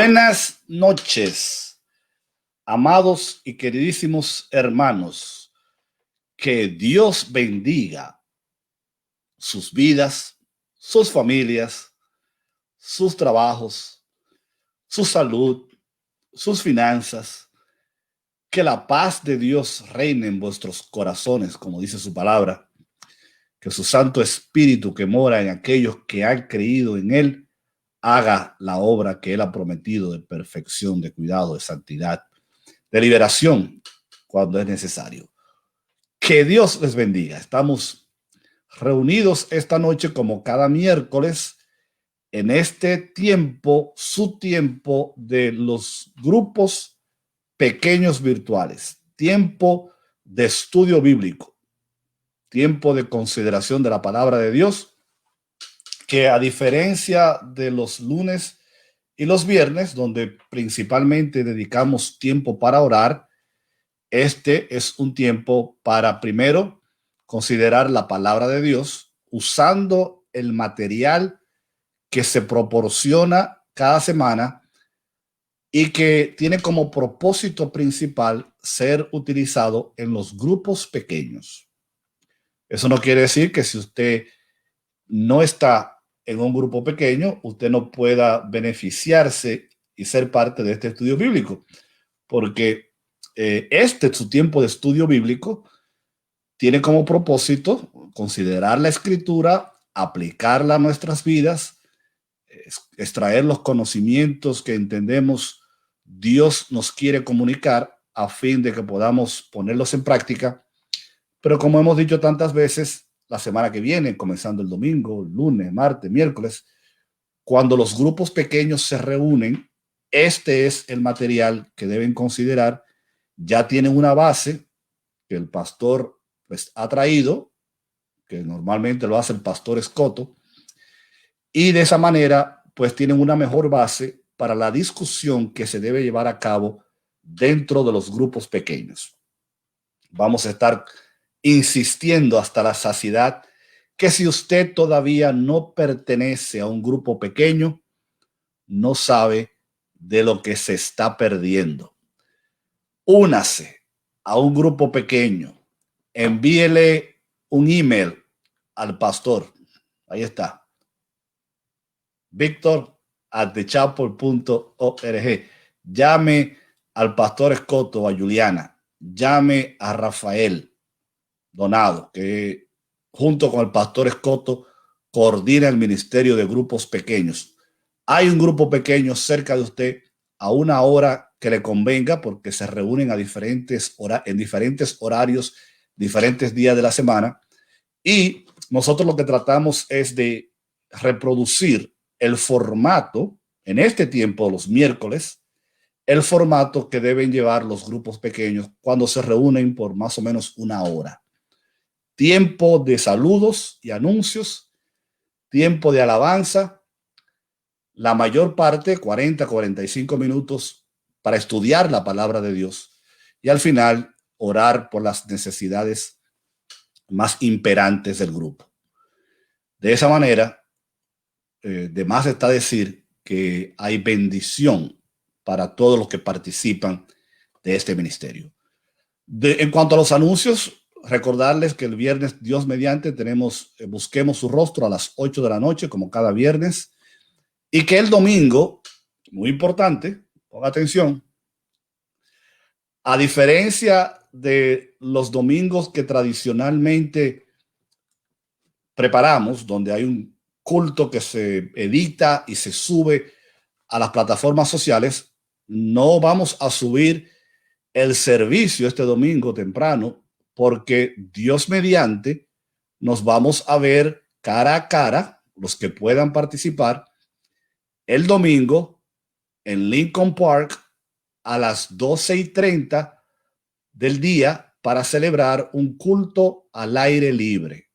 Buenas noches, amados y queridísimos hermanos. Que Dios bendiga sus vidas, sus familias, sus trabajos, su salud, sus finanzas. Que la paz de Dios reine en vuestros corazones, como dice su palabra. Que su Santo Espíritu que mora en aquellos que han creído en Él haga la obra que Él ha prometido de perfección, de cuidado, de santidad, de liberación cuando es necesario. Que Dios les bendiga. Estamos reunidos esta noche como cada miércoles en este tiempo, su tiempo de los grupos pequeños virtuales, tiempo de estudio bíblico, tiempo de consideración de la palabra de Dios, que a diferencia de los lunes y los viernes, donde principalmente dedicamos tiempo para orar, este es un tiempo para primero considerar la palabra de Dios usando el material que se proporciona cada semana y que tiene como propósito principal ser utilizado en los grupos pequeños. Eso no quiere decir que si usted no está en un grupo pequeño, usted no pueda beneficiarse y ser parte de este estudio bíblico, porque este, su tiempo de estudio bíblico, tiene como propósito considerar la escritura, aplicarla a nuestras vidas, extraer los conocimientos que entendemos Dios nos quiere comunicar a fin de que podamos ponerlos en práctica. Pero como hemos dicho tantas veces, la semana que viene, comenzando el domingo, lunes, martes, miércoles, cuando los grupos pequeños se reúnen, este es el material que deben considerar. Ya tienen una base que el pastor pues ha traído, que normalmente lo hace el pastor Escoto, y de esa manera pues tienen una mejor base para la discusión que se debe llevar a cabo dentro de los grupos pequeños. Vamos a estar insistiendo hasta la saciedad que si usted todavía no pertenece a un grupo pequeño, no sabe de lo que se está perdiendo. Únase a un grupo pequeño, envíele un email al pastor. Ahí está. Victor@thechapel.org. Llame al pastor Escoto o a Juliana. Llame a Rafael Donado, que junto con el pastor Escoto coordina el ministerio de grupos pequeños. Hay un grupo pequeño cerca de usted a una hora que le convenga, porque se reúnen en diferentes horarios, diferentes días de la semana. Y nosotros lo que tratamos es de reproducir el formato en este tiempo, los miércoles, el formato que deben llevar los grupos pequeños cuando se reúnen por más o menos una hora. Tiempo de saludos y anuncios, tiempo de alabanza, la mayor parte, 40-45 minutos, para estudiar la palabra de Dios y al final orar por las necesidades más imperantes del grupo. De esa manera, de más está decir que hay bendición para todos los que participan de este ministerio. En cuanto a los anuncios, recordarles que el viernes, Dios mediante, tenemos Busquemos su Rostro a las 8 de la noche, como cada viernes, y que el domingo, muy importante, ponga atención, a diferencia de los domingos que tradicionalmente preparamos, donde hay un culto que se edita y se sube a las plataformas sociales, no vamos a subir el servicio este domingo temprano, porque Dios mediante nos vamos a ver cara a cara, los que puedan participar, el domingo en Lincoln Park a las 12:30 del día para celebrar un culto al aire libre.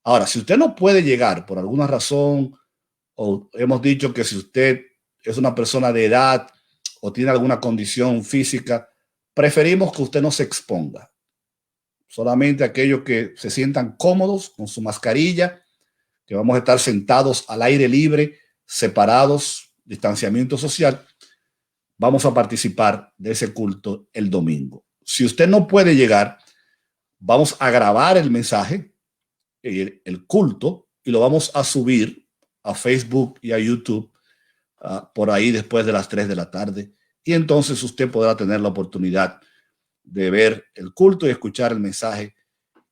Ahora, si usted no puede llegar por alguna razón, o hemos dicho que si usted es una persona de edad o tiene alguna condición física, preferimos que usted no se exponga. Solamente aquellos que se sientan cómodos con su mascarilla, que vamos a estar sentados al aire libre, separados, distanciamiento social, vamos a participar de ese culto el domingo. Si usted no puede llegar, vamos a grabar el mensaje, el culto, y lo vamos a subir a Facebook y a YouTube por ahí después de las 3 de la tarde. Y entonces usted podrá tener la oportunidad de ver el culto y escuchar el mensaje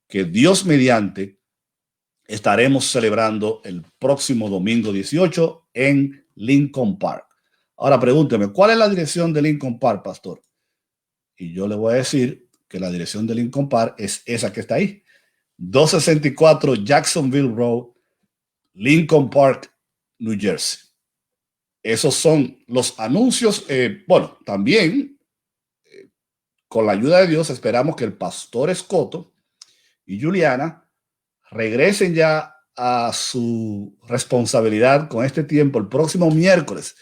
que Dios mediante estaremos celebrando el próximo domingo 18 en Lincoln Park. Ahora pregúnteme, ¿cuál es la dirección de Lincoln Park, pastor? Y yo le voy a decir que la dirección de Lincoln Park es esa que está ahí. 264 Jacksonville Road, Lincoln Park, New Jersey. Esos son los anuncios. Bueno, también con la ayuda de Dios esperamos que el pastor Escoto y Juliana regresen ya a su responsabilidad con este tiempo el próximo miércoles.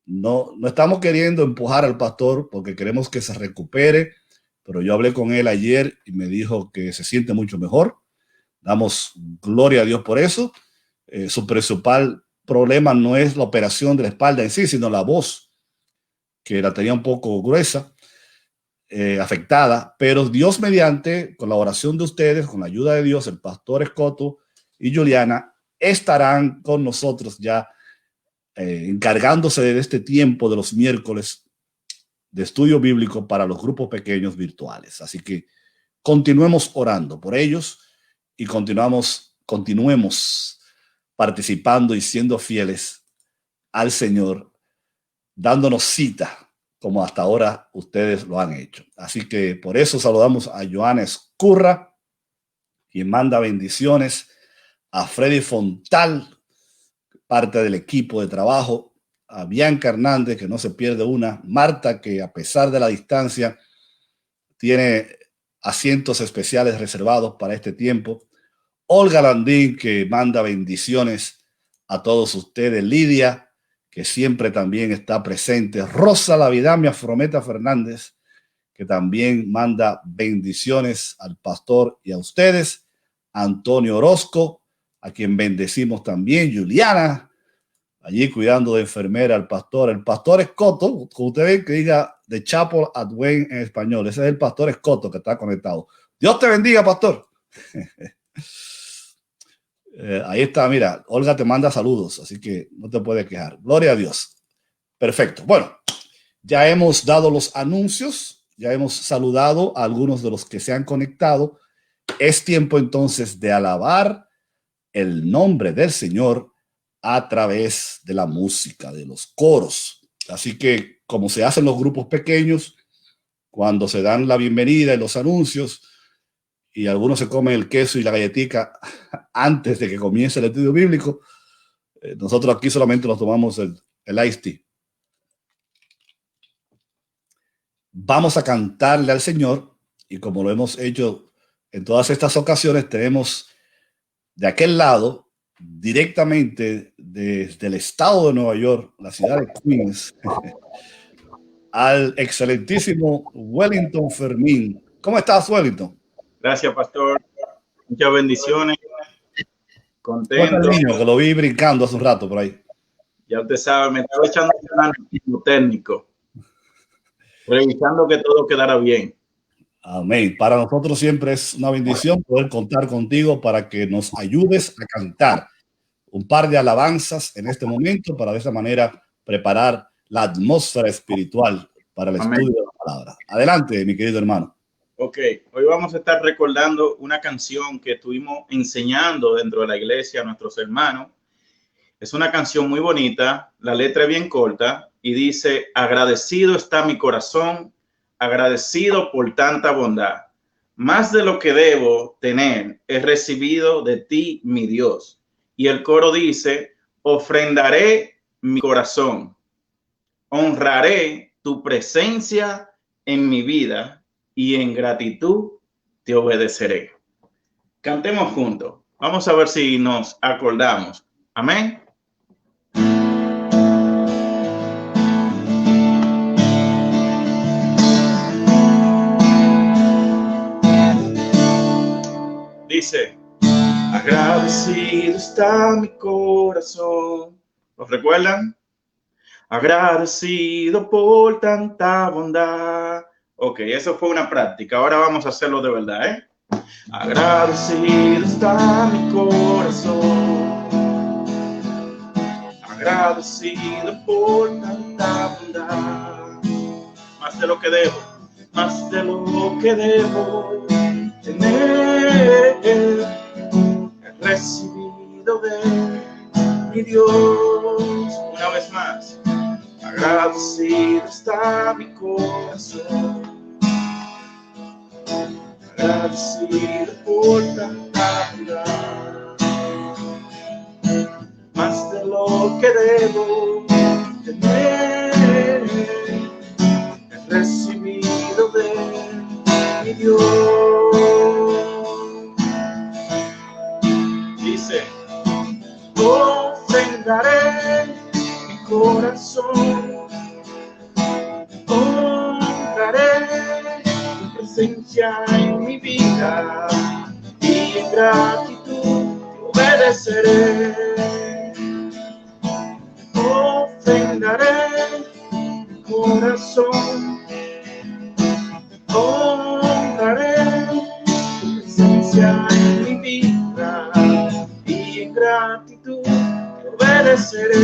No estamos queriendo empujar al pastor porque queremos que se recupere, pero yo hablé con él ayer y me dijo que se siente mucho mejor. Damos gloria a Dios por eso. Su principal problema no es la operación de la espalda en sí, sino la voz, que la tenía un poco gruesa, afectada, pero Dios mediante, con la oración de ustedes, con la ayuda de Dios, el pastor Escoto y Juliana estarán con nosotros ya encargándose de este tiempo de los miércoles de estudio bíblico para los grupos pequeños virtuales. Así que continuemos orando por ellos y continuemos participando y siendo fieles al Señor, dándonos cita como hasta ahora ustedes lo han hecho. Así que por eso saludamos a Joana Escurra, quien manda bendiciones, a Freddy Fontal, parte del equipo de trabajo, a Bianca Hernández, que no se pierde una, Marta, que a pesar de la distancia tiene asientos especiales reservados para este tiempo, Olga Landín, que manda bendiciones a todos ustedes, Lidia, que siempre también está presente, Rosa Lavidamia Frometa Fernández, que también manda bendiciones al pastor y a ustedes, Antonio Orozco, a quien bendecimos también, Juliana, allí cuidando de enfermera al pastor, el pastor Escoto, como usted ve que diga The Chapel at Wayne en español, ese es el pastor Escoto que está conectado. Dios te bendiga, pastor. Ahí está, mira, Olga te manda saludos, así que no te puedes quejar. Gloria a Dios. Perfecto. Bueno, ya hemos dado los anuncios, ya hemos saludado a algunos de los que se han conectado. Es tiempo entonces de alabar el nombre del Señor a través de la música, de los coros. Así que, como se hacen los grupos pequeños, cuando se dan la bienvenida y los anuncios, y algunos se comen el queso y la galletica antes de que comience el estudio bíblico, nosotros aquí solamente nos tomamos el iced tea. Vamos a cantarle al Señor, y como lo hemos hecho en todas estas ocasiones, tenemos de aquel lado, directamente desde el estado de Nueva York, la ciudad de Queens, al excelentísimo Wellington Fermín. ¿Cómo estás, Wellington? Gracias, pastor. Muchas bendiciones. Contento. Niño, que lo vi brincando hace un rato por ahí. Ya usted sabe, me estaba echando un técnico, revisando que todo quedara bien. Amén. Para nosotros siempre es una bendición poder contar contigo para que nos ayudes a cantar un par de alabanzas en este momento para de esa manera preparar la atmósfera espiritual para el estudio de la palabra. Adelante, mi querido hermano. Ok, hoy vamos a estar recordando una canción que estuvimos enseñando dentro de la iglesia a nuestros hermanos. Es una canción muy bonita, la letra es bien corta y dice: agradecido está mi corazón, agradecido por tanta bondad. Más de lo que debo tener he recibido de ti, mi Dios. Y el coro dice: ofrendaré mi corazón, honraré tu presencia en mi vida y en gratitud te obedeceré. Cantemos juntos. Vamos a ver si nos acordamos. Amén. Dice: agradecido está mi corazón. ¿Los recuerdan? agradecido por tanta bondad. Ok, eso fue una práctica. Ahora vamos a hacerlo de verdad, ¿eh? Agradecido está mi corazón, agradecido por tanta bondad. Más de lo que debo, más de lo que debo tener, he recibido de mi Dios. Una vez más, agradecido está mi corazón, agradecido por tanta bondad. Más de lo que debo tener, he recibido de mi Dios. Dice, ofrendaré mi corazón, honraré tu presencia en mi vida y en gratitud te obedeceré. Ofrendaré mi corazón, honraré tu presencia en mi vida y en gratitud te obedeceré.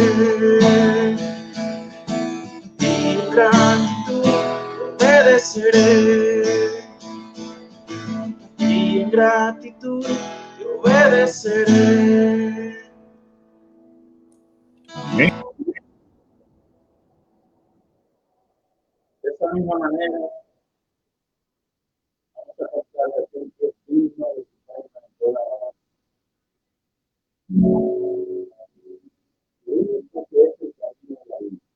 Y en gratitud te obedeceré. Y en gratitud te obedeceré. Amén. De esa misma manera, vamos a pasar a siempre digno de su palabra en toda hora. Lo único que es el camino de la vida.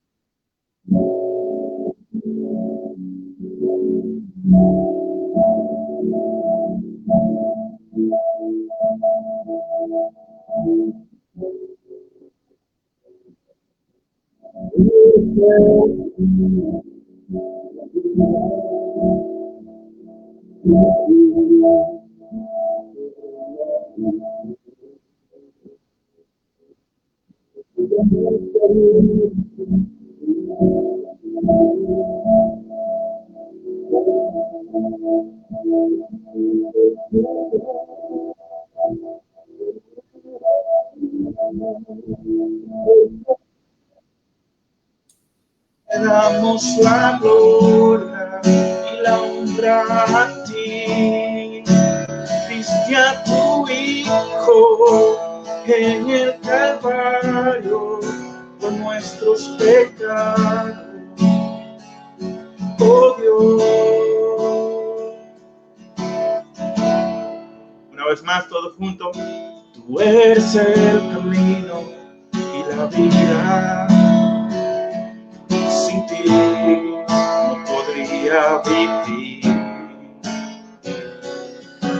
Te damos la gloria y la honra a ti. Diste a tu Hijo en el Calvario por nuestros pecados, oh Dios. Una vez más, todos juntos. Tú eres el camino y la vida. Sin ti no podría vivir.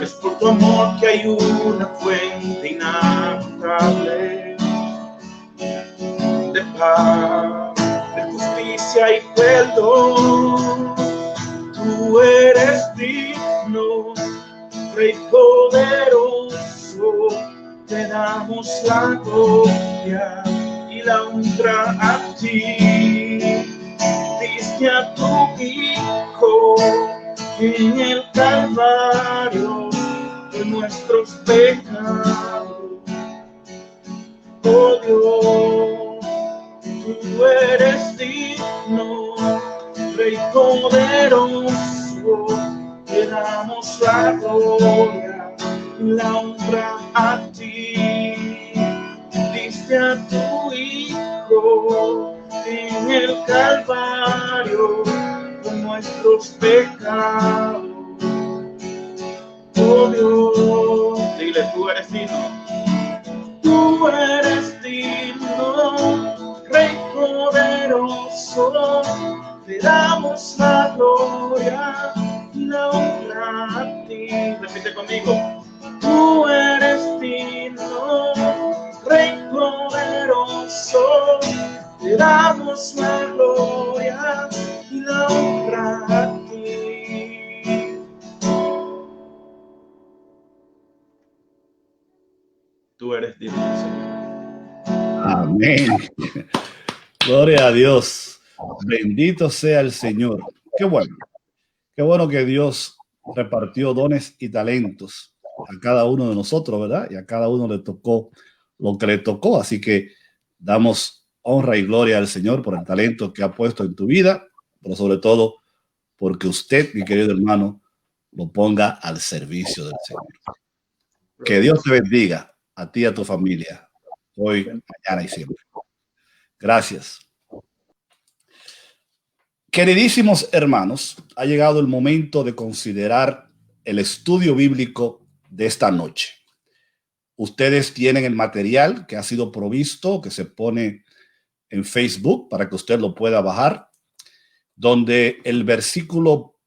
Es por tu amor que hay una fuente inagotable de paz, de justicia y perdón. Tú eres digno, Rey poderoso, te damos la gloria y la honra a ti. Diste a tu Hijo en el Calvario por nuestros pecados, oh Dios. Tú eres digno, Rey poderoso, te damos la gloria y la honra a ti. Diste a tu Hijo en el Calvario por nuestros pecados, oh Dios. Dile, tú eres digno, tú eres digno, Rey poderoso, te damos la gloria y la honra a ti. Repite conmigo, tú eres digno, Rey poderoso, te damos la gloria y la honra a ti. Tú eres digno, Señor. Amén. Gloria a Dios. Bendito sea el Señor. Qué bueno. Qué bueno que Dios repartió dones y talentos a cada uno de nosotros, ¿verdad? Y a cada uno le tocó lo que le tocó. Así que damos honra y gloria al Señor por el talento que ha puesto en tu vida, pero sobre todo porque usted, mi querido hermano, lo ponga al servicio del Señor. Que Dios te bendiga a ti y a tu familia, hoy, mañana y siempre. Gracias. Queridísimos hermanos, ha llegado el momento de considerar el estudio bíblico de esta noche. Ustedes tienen el material que ha sido provisto, que se pone en Facebook para que usted lo pueda bajar, donde el versículo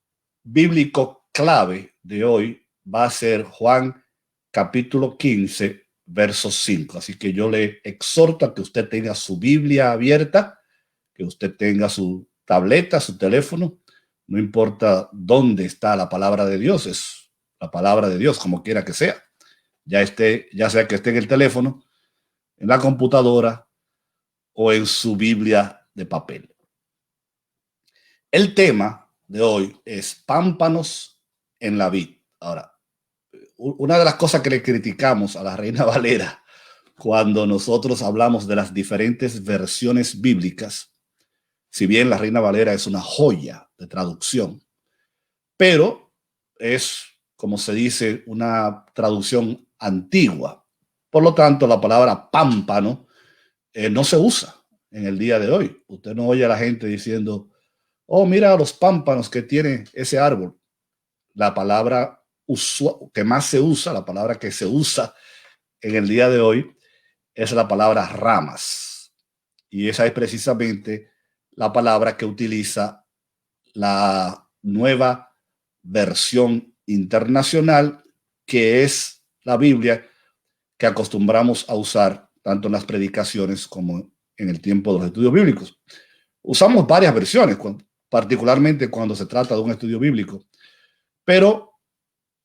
bíblico clave de hoy va a ser Juan capítulo 15, verso 5. Así que yo le exhorto a que usted tenga su Biblia abierta, que usted tenga su tableta, su teléfono, no importa dónde está la palabra de Dios, es la palabra de Dios, como quiera que sea. Ya sea que esté en el teléfono, en la computadora o en su Biblia de papel. El tema de hoy es pámpanos en la vid. Ahora, una de las cosas que le criticamos a la Reina Valera cuando nosotros hablamos de las diferentes versiones bíblicas, si bien la Reina Valera es una joya de traducción, pero es, como se dice, una traducción antigua. Por lo tanto, la palabra pámpano no se usa en el día de hoy. Usted no oye a la gente diciendo, oh, mira los pámpanos que tiene ese árbol. La palabra que más se usa, la palabra que se usa en el día de hoy, es la palabra ramas. Y esa es precisamente la palabra que utiliza la nueva versión internacional, que es la Biblia que acostumbramos a usar tanto en las predicaciones como en el tiempo de los estudios bíblicos. Usamos varias versiones, particularmente cuando se trata de un estudio bíblico, pero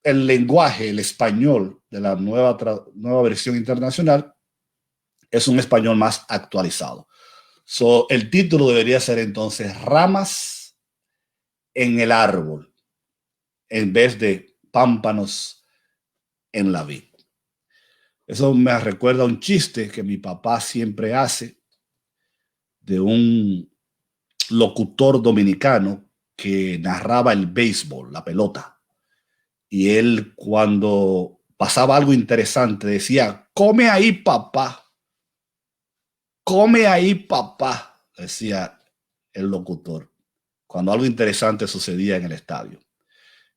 el lenguaje, el español de la nueva versión internacional es un español más actualizado. El título debería ser entonces Ramas en el árbol, en vez de pámpanos en la vid. Eso me recuerda a un chiste que mi papá siempre hace de un locutor dominicano que narraba el béisbol, la pelota. Y él, cuando pasaba algo interesante, decía, come ahí, papá. Come ahí, papá, decía el locutor, cuando algo interesante sucedía en el estadio.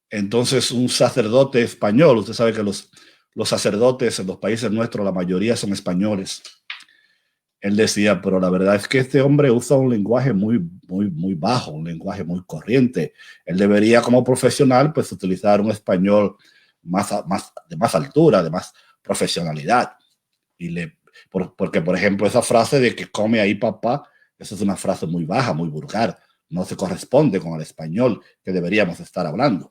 Entonces, un sacerdote español, usted sabe que los sacerdotes en los países nuestros, la mayoría son españoles. Él decía, pero la verdad es que este hombre usa un lenguaje muy bajo, un lenguaje muy corriente. Él debería, como profesional, pues utilizar un español de más altura, de más profesionalidad. Porque, por ejemplo, esa frase de que come ahí papá, esa es una frase muy baja, muy vulgar. No se corresponde con el español que deberíamos estar hablando.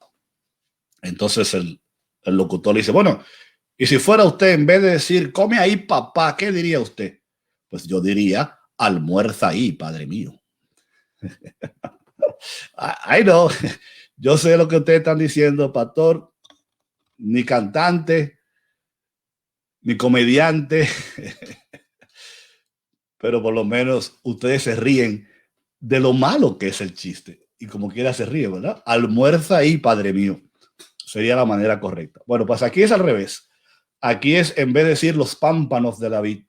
Entonces el locutor le dice, bueno, y si fuera usted, en vez de decir, come ahí papá, ¿qué diría usted? Pues yo diría, almuerza ahí, padre mío. Ay, no, yo sé lo que ustedes están diciendo, pastor, ni cantante, ni comediante, pero por lo menos ustedes se ríen de lo malo que es el chiste. Y como quiera se ríe, ¿verdad? Almuerza ahí, padre mío. Sería la manera correcta. Bueno, pues aquí es al revés. Aquí es, en vez de decir los pámpanos de la vid,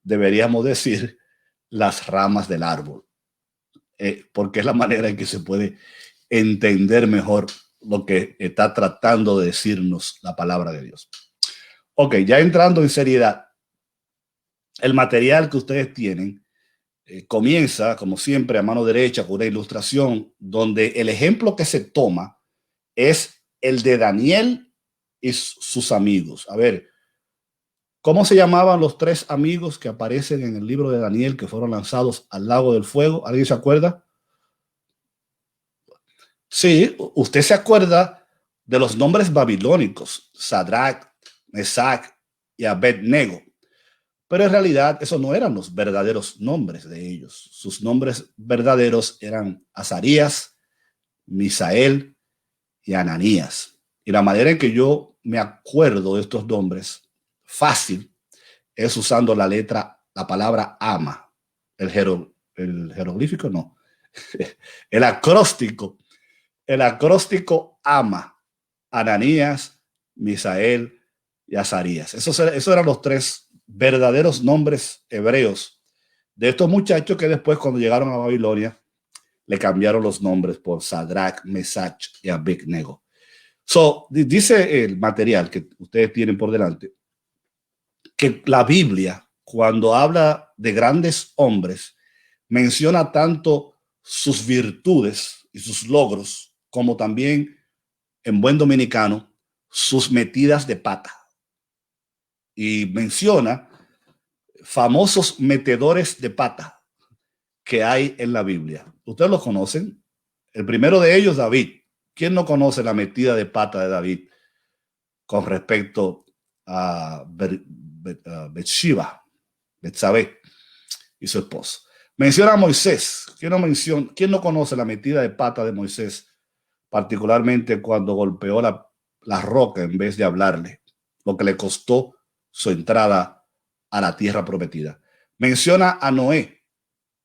deberíamos decir las ramas del árbol. Porque es la manera en que se puede entender mejor lo que está tratando de decirnos la palabra de Dios. Ok, ya entrando en seriedad, el material que ustedes tienen comienza, como siempre, a mano derecha con una ilustración donde el ejemplo que se toma es el de Daniel y sus amigos. A ver, ¿cómo se llamaban los tres amigos que aparecen en el libro de Daniel que fueron lanzados al lago del fuego? ¿Alguien se acuerda? Sí, usted se acuerda de los nombres babilónicos, Sadrach, Mesach y Abednego. Pero en realidad esos no eran los verdaderos nombres de ellos. Sus nombres verdaderos eran Azarías, Misael y Ananías. Y la manera en que yo me acuerdo de estos nombres fácil es usando la palabra ama, el jeroglífico no, el acróstico ama, Ananías, Misael y Azarías. Esos eran los tres verdaderos nombres hebreos de estos muchachos que después, cuando llegaron a Babilonia, le cambiaron los nombres por Sadrach, Mesach y Abednego. Dice el material que ustedes tienen por delante que la Biblia, cuando habla de grandes hombres, menciona tanto sus virtudes y sus logros, como también, en buen dominicano, sus metidas de pata. Y menciona famosos metedores de pata que hay en la Biblia. Ustedes los conocen. El primero de ellos, David. ¿Quién no conoce la metida de pata de David con respecto a Betsabé y su esposo? Menciona a Moisés. ¿Quién no conoce la metida de pata de Moisés, particularmente cuando golpeó la roca en vez de hablarle, lo que le costó su entrada a la tierra prometida? Menciona a Noé.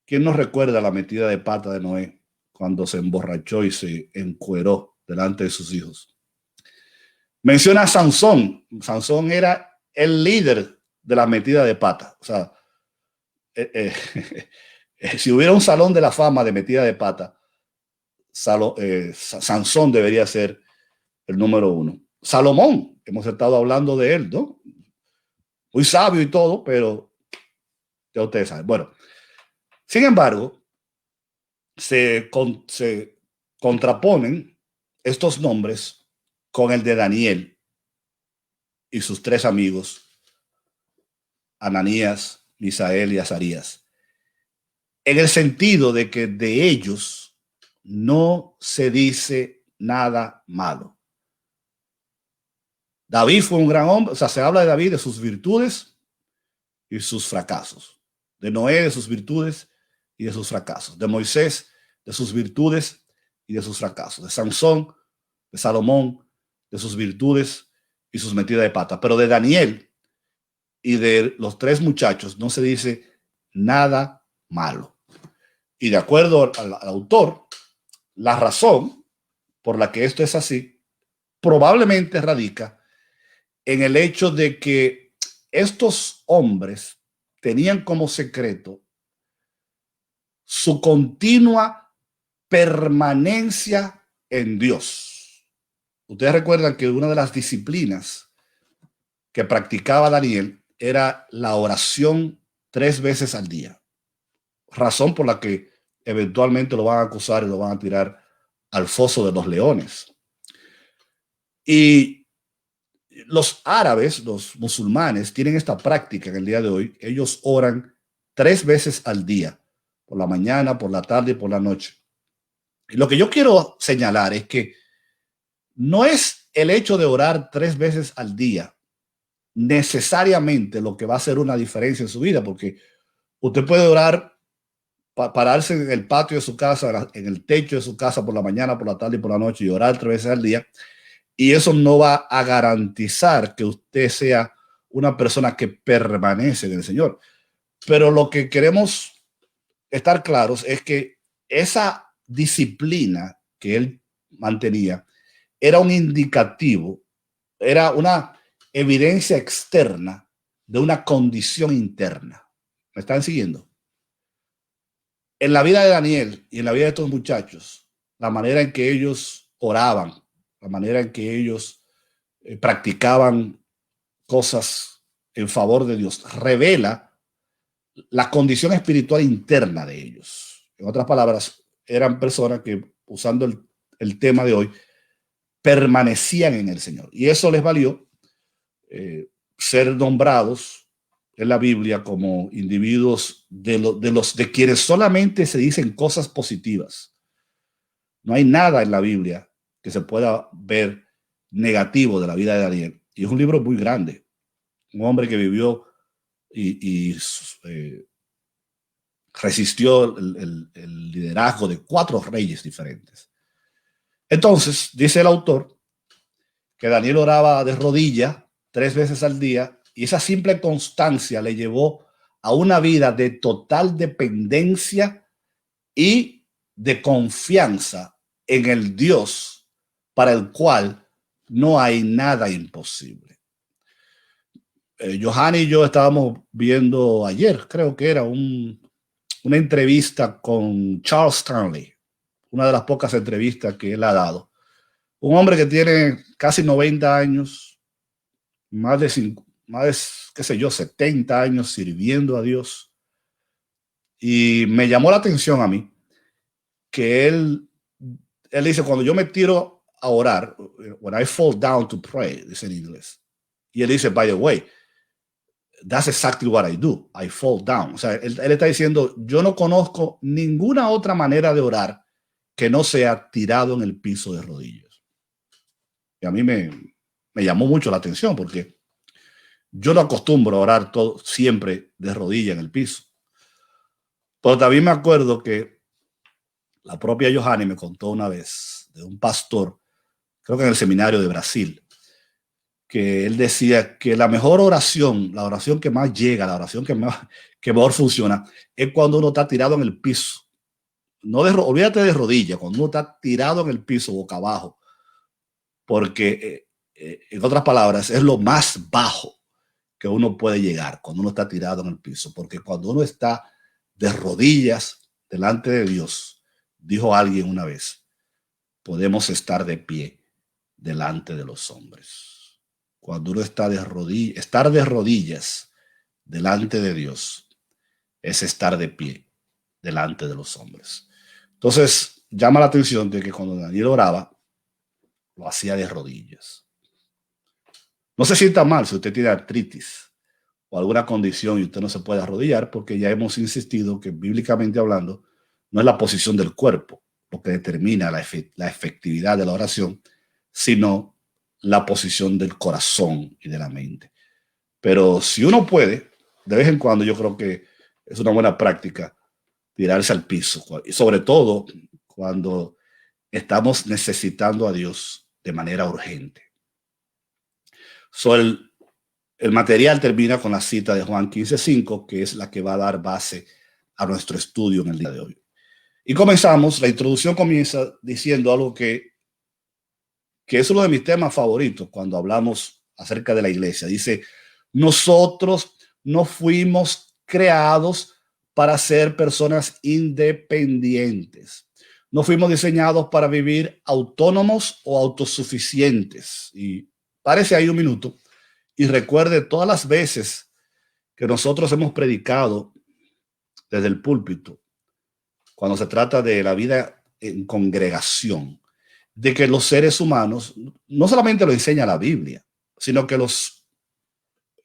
¿Quién nos recuerda la metida de pata de Noé cuando se emborrachó y se encueró delante de sus hijos? Menciona a Sansón. Sansón era el líder de la metida de pata. O sea, si hubiera un salón de la fama de metida de pata, Sansón debería ser el número uno. Salomón, hemos estado hablando de él, ¿no? Muy sabio y todo, pero ya ustedes saben. Bueno, sin embargo, se contraponen estos nombres con el de Daniel y sus tres amigos, Ananías, Misael y Azarías, en el sentido de que de ellos no se dice nada malo. David fue un gran hombre, o sea, se habla de David, de sus virtudes y sus fracasos, de Noé, de sus virtudes y de sus fracasos, de Moisés, de sus virtudes y de sus fracasos, de Sansón, de Salomón, de sus virtudes y sus metidas de pata. Pero de Daniel y de los tres muchachos no se dice nada malo. Y de acuerdo al autor, la razón por la que esto es así probablemente radica en el hecho de que estos hombres tenían como secreto su continua permanencia en Dios. Ustedes recuerdan que una de las disciplinas que practicaba Daniel era la oración 3 veces al día, razón por la que eventualmente lo van a acusar y lo van a tirar al foso de los leones. Y los árabes, los musulmanes, tienen esta práctica en el día de hoy. Ellos oran 3 veces al día, por la mañana, por la tarde y por la noche. Y lo que yo quiero señalar es que no es el hecho de orar 3 veces al día necesariamente lo que va a hacer una diferencia en su vida, porque usted puede orar, pararse en el patio de su casa, en el techo de su casa por la mañana, por la tarde y por la noche y orar 3 veces al día, y eso no va a garantizar que usted sea una persona que permanece en el Señor. Pero lo que queremos estar claros es que esa disciplina que él mantenía era un indicativo, era una evidencia externa de una condición interna. ¿Me están siguiendo? En la vida de Daniel y en la vida de estos muchachos, la manera en que ellos oraban, la manera en que ellos practicaban cosas en favor de Dios, revela la condición espiritual interna de ellos. En otras palabras, eran personas que, usando el tema de hoy, permanecían en el Señor. Y eso les valió ser nombrados en la Biblia como individuos de quienes solamente se dicen cosas positivas. No hay nada en la Biblia que se pueda ver negativo de la vida de Daniel. Y es un libro muy grande. Un hombre que vivió y resistió el liderazgo de 4 reyes diferentes. Entonces, dice el autor que Daniel oraba de rodillas 3 veces al día, y esa simple constancia le llevó a una vida de total dependencia y de confianza en el Dios para el cual no hay nada imposible. Johanny y yo estábamos viendo ayer, creo que era una entrevista con Charles Stanley, una de las pocas entrevistas que él ha dado. Un hombre que tiene casi 90 años, más de, qué sé yo, 70 años sirviendo a Dios. Y me llamó la atención a mí que él dice, cuando yo me tiro a orar, when I fall down to pray, dice en inglés. Y él dice, by the way, that's exactly what I do. I fall down. O sea, él está diciendo, yo no conozco ninguna otra manera de orar que no sea tirado en el piso de rodillas. Y a mí me llamó mucho la atención porque yo no acostumbro a orar siempre de rodillas en el piso. Pero también me acuerdo que la propia Johanny me contó una vez de un pastor, creo que en el seminario de Brasil, que él decía que la mejor oración, la oración que más llega, la oración que mejor funciona, es cuando uno está tirado en el piso. No olvídate de rodillas, cuando uno está tirado en el piso, boca abajo, porque en otras palabras, es lo más bajo que uno puede llegar cuando uno está tirado en el piso, porque cuando uno está de rodillas delante de Dios, dijo alguien una vez, podemos estar de pie delante de los hombres. Cuando uno está estar de rodillas delante de Dios es estar de pie delante de los hombres. Entonces, llama la atención de que cuando Daniel oraba, lo hacía de rodillas. No se sienta mal si usted tiene artritis o alguna condición y usted no se puede arrodillar, porque ya hemos insistido que bíblicamente hablando no es la posición del cuerpo lo que determina la efectividad de la oración, sino la posición del corazón y de la mente. Pero si uno puede, de vez en cuando yo creo que es una buena práctica tirarse al piso, y sobre todo cuando estamos necesitando a Dios de manera urgente. El material termina con la cita de Juan 15:5, que es la que va a dar base a nuestro estudio en el día de hoy. Y comenzamos, la introducción comienza diciendo algo que es uno de mis temas favoritos cuando hablamos acerca de la iglesia. Dice, nosotros no fuimos creados para ser personas independientes. No fuimos diseñados para vivir autónomos o autosuficientes. Y párese ahí un minuto y recuerde todas las veces que nosotros hemos predicado desde el púlpito, cuando se trata de la vida en congregación, de que los seres humanos no solamente lo enseña la Biblia, sino que los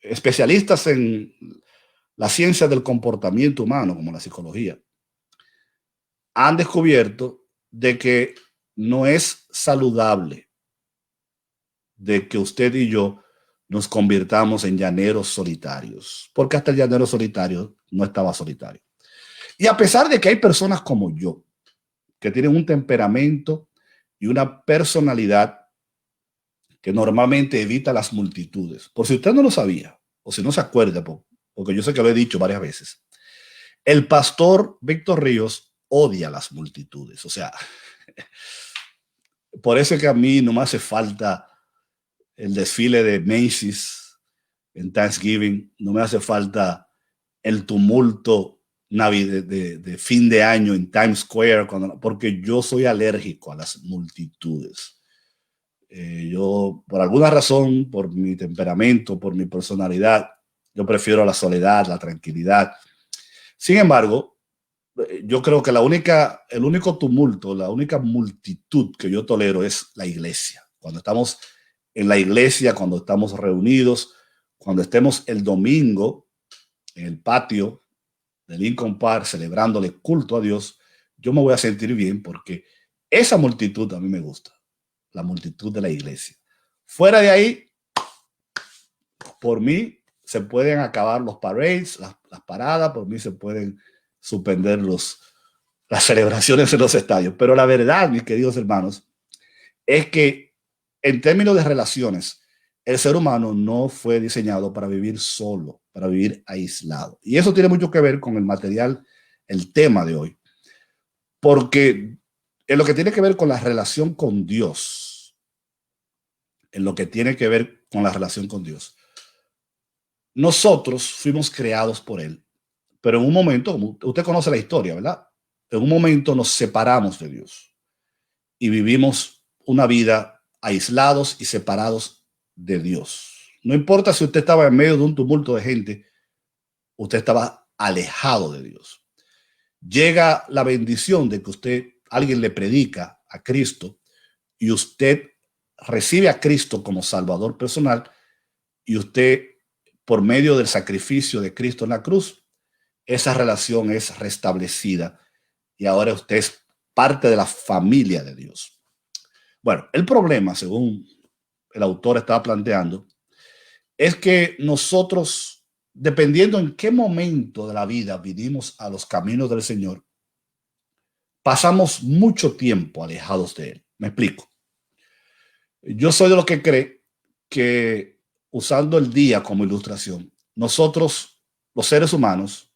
especialistas en la ciencia del comportamiento humano, como la psicología, han descubierto de que no es saludable de que usted y yo nos convirtamos en llaneros solitarios, porque hasta el llanero solitario no estaba solitario. Y a pesar de que hay personas como yo, que tienen un temperamento y una personalidad que normalmente evita las multitudes, por si usted no lo sabía, o si no se acuerda, porque yo sé que lo he dicho varias veces, el pastor Víctor Ríos odia las multitudes. O sea, por eso es que a mí no me hace falta el desfile de Macy's en Thanksgiving, no me hace falta el tumulto de fin de año en Times Square, porque yo soy alérgico a las multitudes. Yo, por alguna razón, por mi temperamento, por mi personalidad, yo prefiero la soledad, la tranquilidad. Sin embargo, yo creo que el único tumulto, la única multitud que yo tolero es la iglesia. Cuando estamos en la iglesia, cuando estamos reunidos, cuando estemos el domingo en el patio de Lincoln Park celebrándole culto a Dios, yo me voy a sentir bien porque esa multitud a mí me gusta, la multitud de la iglesia. Fuera de ahí, por mí, se pueden acabar los parades, las paradas, por mí se pueden suspender las celebraciones en los estadios. Pero la verdad, mis queridos hermanos, es que en términos de relaciones, el ser humano no fue diseñado para vivir solo, para vivir aislado. Y eso tiene mucho que ver con el material, el tema de hoy. Porque en lo que tiene que ver con la relación con Dios, en lo que tiene que ver con la relación con Dios, nosotros fuimos creados por Él. Pero en un momento, usted conoce la historia, ¿verdad? En un momento nos separamos de Dios y vivimos una vida aislados y separados de Dios. No importa si usted estaba en medio de un tumulto de gente, usted estaba alejado de Dios. Llega la bendición de que alguien le predica a Cristo y usted recibe a Cristo como Salvador personal y usted, por medio del sacrificio de Cristo en la cruz, esa relación es restablecida y ahora usted es parte de la familia de Dios. Bueno, el problema, según el autor estaba planteando, es que nosotros, dependiendo en qué momento de la vida vinimos a los caminos del Señor, pasamos mucho tiempo alejados de Él. Me explico. Yo soy de los que cree que, usando el día como ilustración, nosotros, los seres humanos,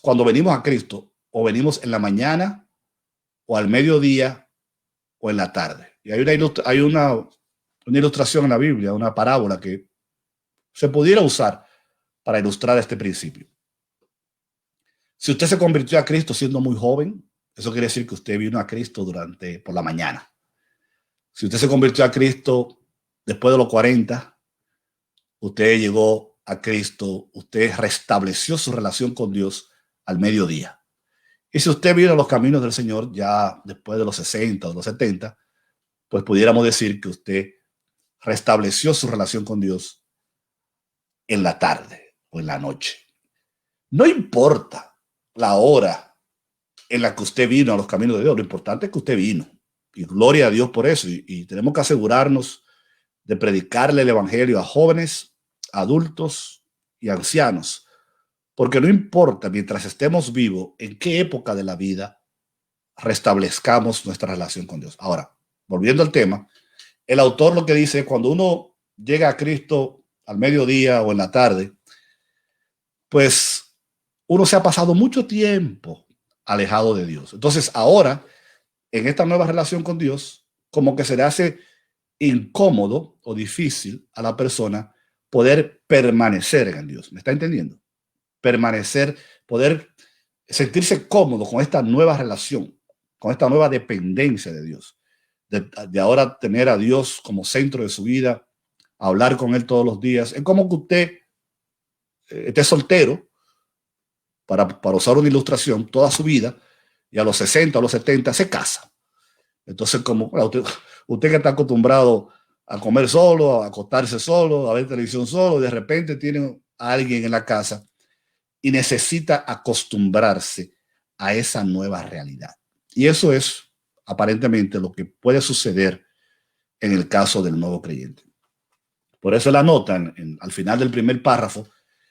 cuando venimos a Cristo, o venimos en la mañana, o al mediodía, o en la tarde. Y hay una ilustración en la Biblia, una parábola que se pudiera usar para ilustrar este principio. Si usted se convirtió a Cristo siendo muy joven, eso quiere decir que usted vino a Cristo por la mañana. Si usted se convirtió a Cristo después de los 40, usted llegó a Cristo, usted restableció su relación con Dios al mediodía. Y si usted vino a los caminos del Señor ya después de los 60 o de los 70, pues pudiéramos decir que usted restableció su relación con Dios en la tarde o en la noche. No importa la hora en la que usted vino a los caminos de Dios, lo importante es que usted vino. Y gloria a Dios por eso. Y tenemos que asegurarnos de predicarle el evangelio a jóvenes, adultos y ancianos. Porque no importa, mientras estemos vivos, en qué época de la vida restablezcamos nuestra relación con Dios. Ahora, volviendo al tema, el autor lo que dice es cuando uno llega a Cristo al mediodía o en la tarde, pues uno se ha pasado mucho tiempo alejado de Dios. Entonces ahora, en esta nueva relación con Dios, como que se le hace incómodo o difícil a la persona poder permanecer en Dios. ¿Me está entendiendo? Permanecer, poder sentirse cómodo con esta nueva relación, con esta nueva dependencia de Dios. De ahora tener a Dios como centro de su vida, hablar con Él todos los días. Es como que usted esté soltero, para usar una ilustración, toda su vida, y a los 60, a los 70 se casa. Entonces, como usted que está acostumbrado a comer solo, a acostarse solo, a ver televisión solo, de repente tiene a alguien en la casa y necesita acostumbrarse a esa nueva realidad. Y eso es aparentemente lo que puede suceder en el caso del nuevo creyente. Por eso la nota al final del primer párrafo,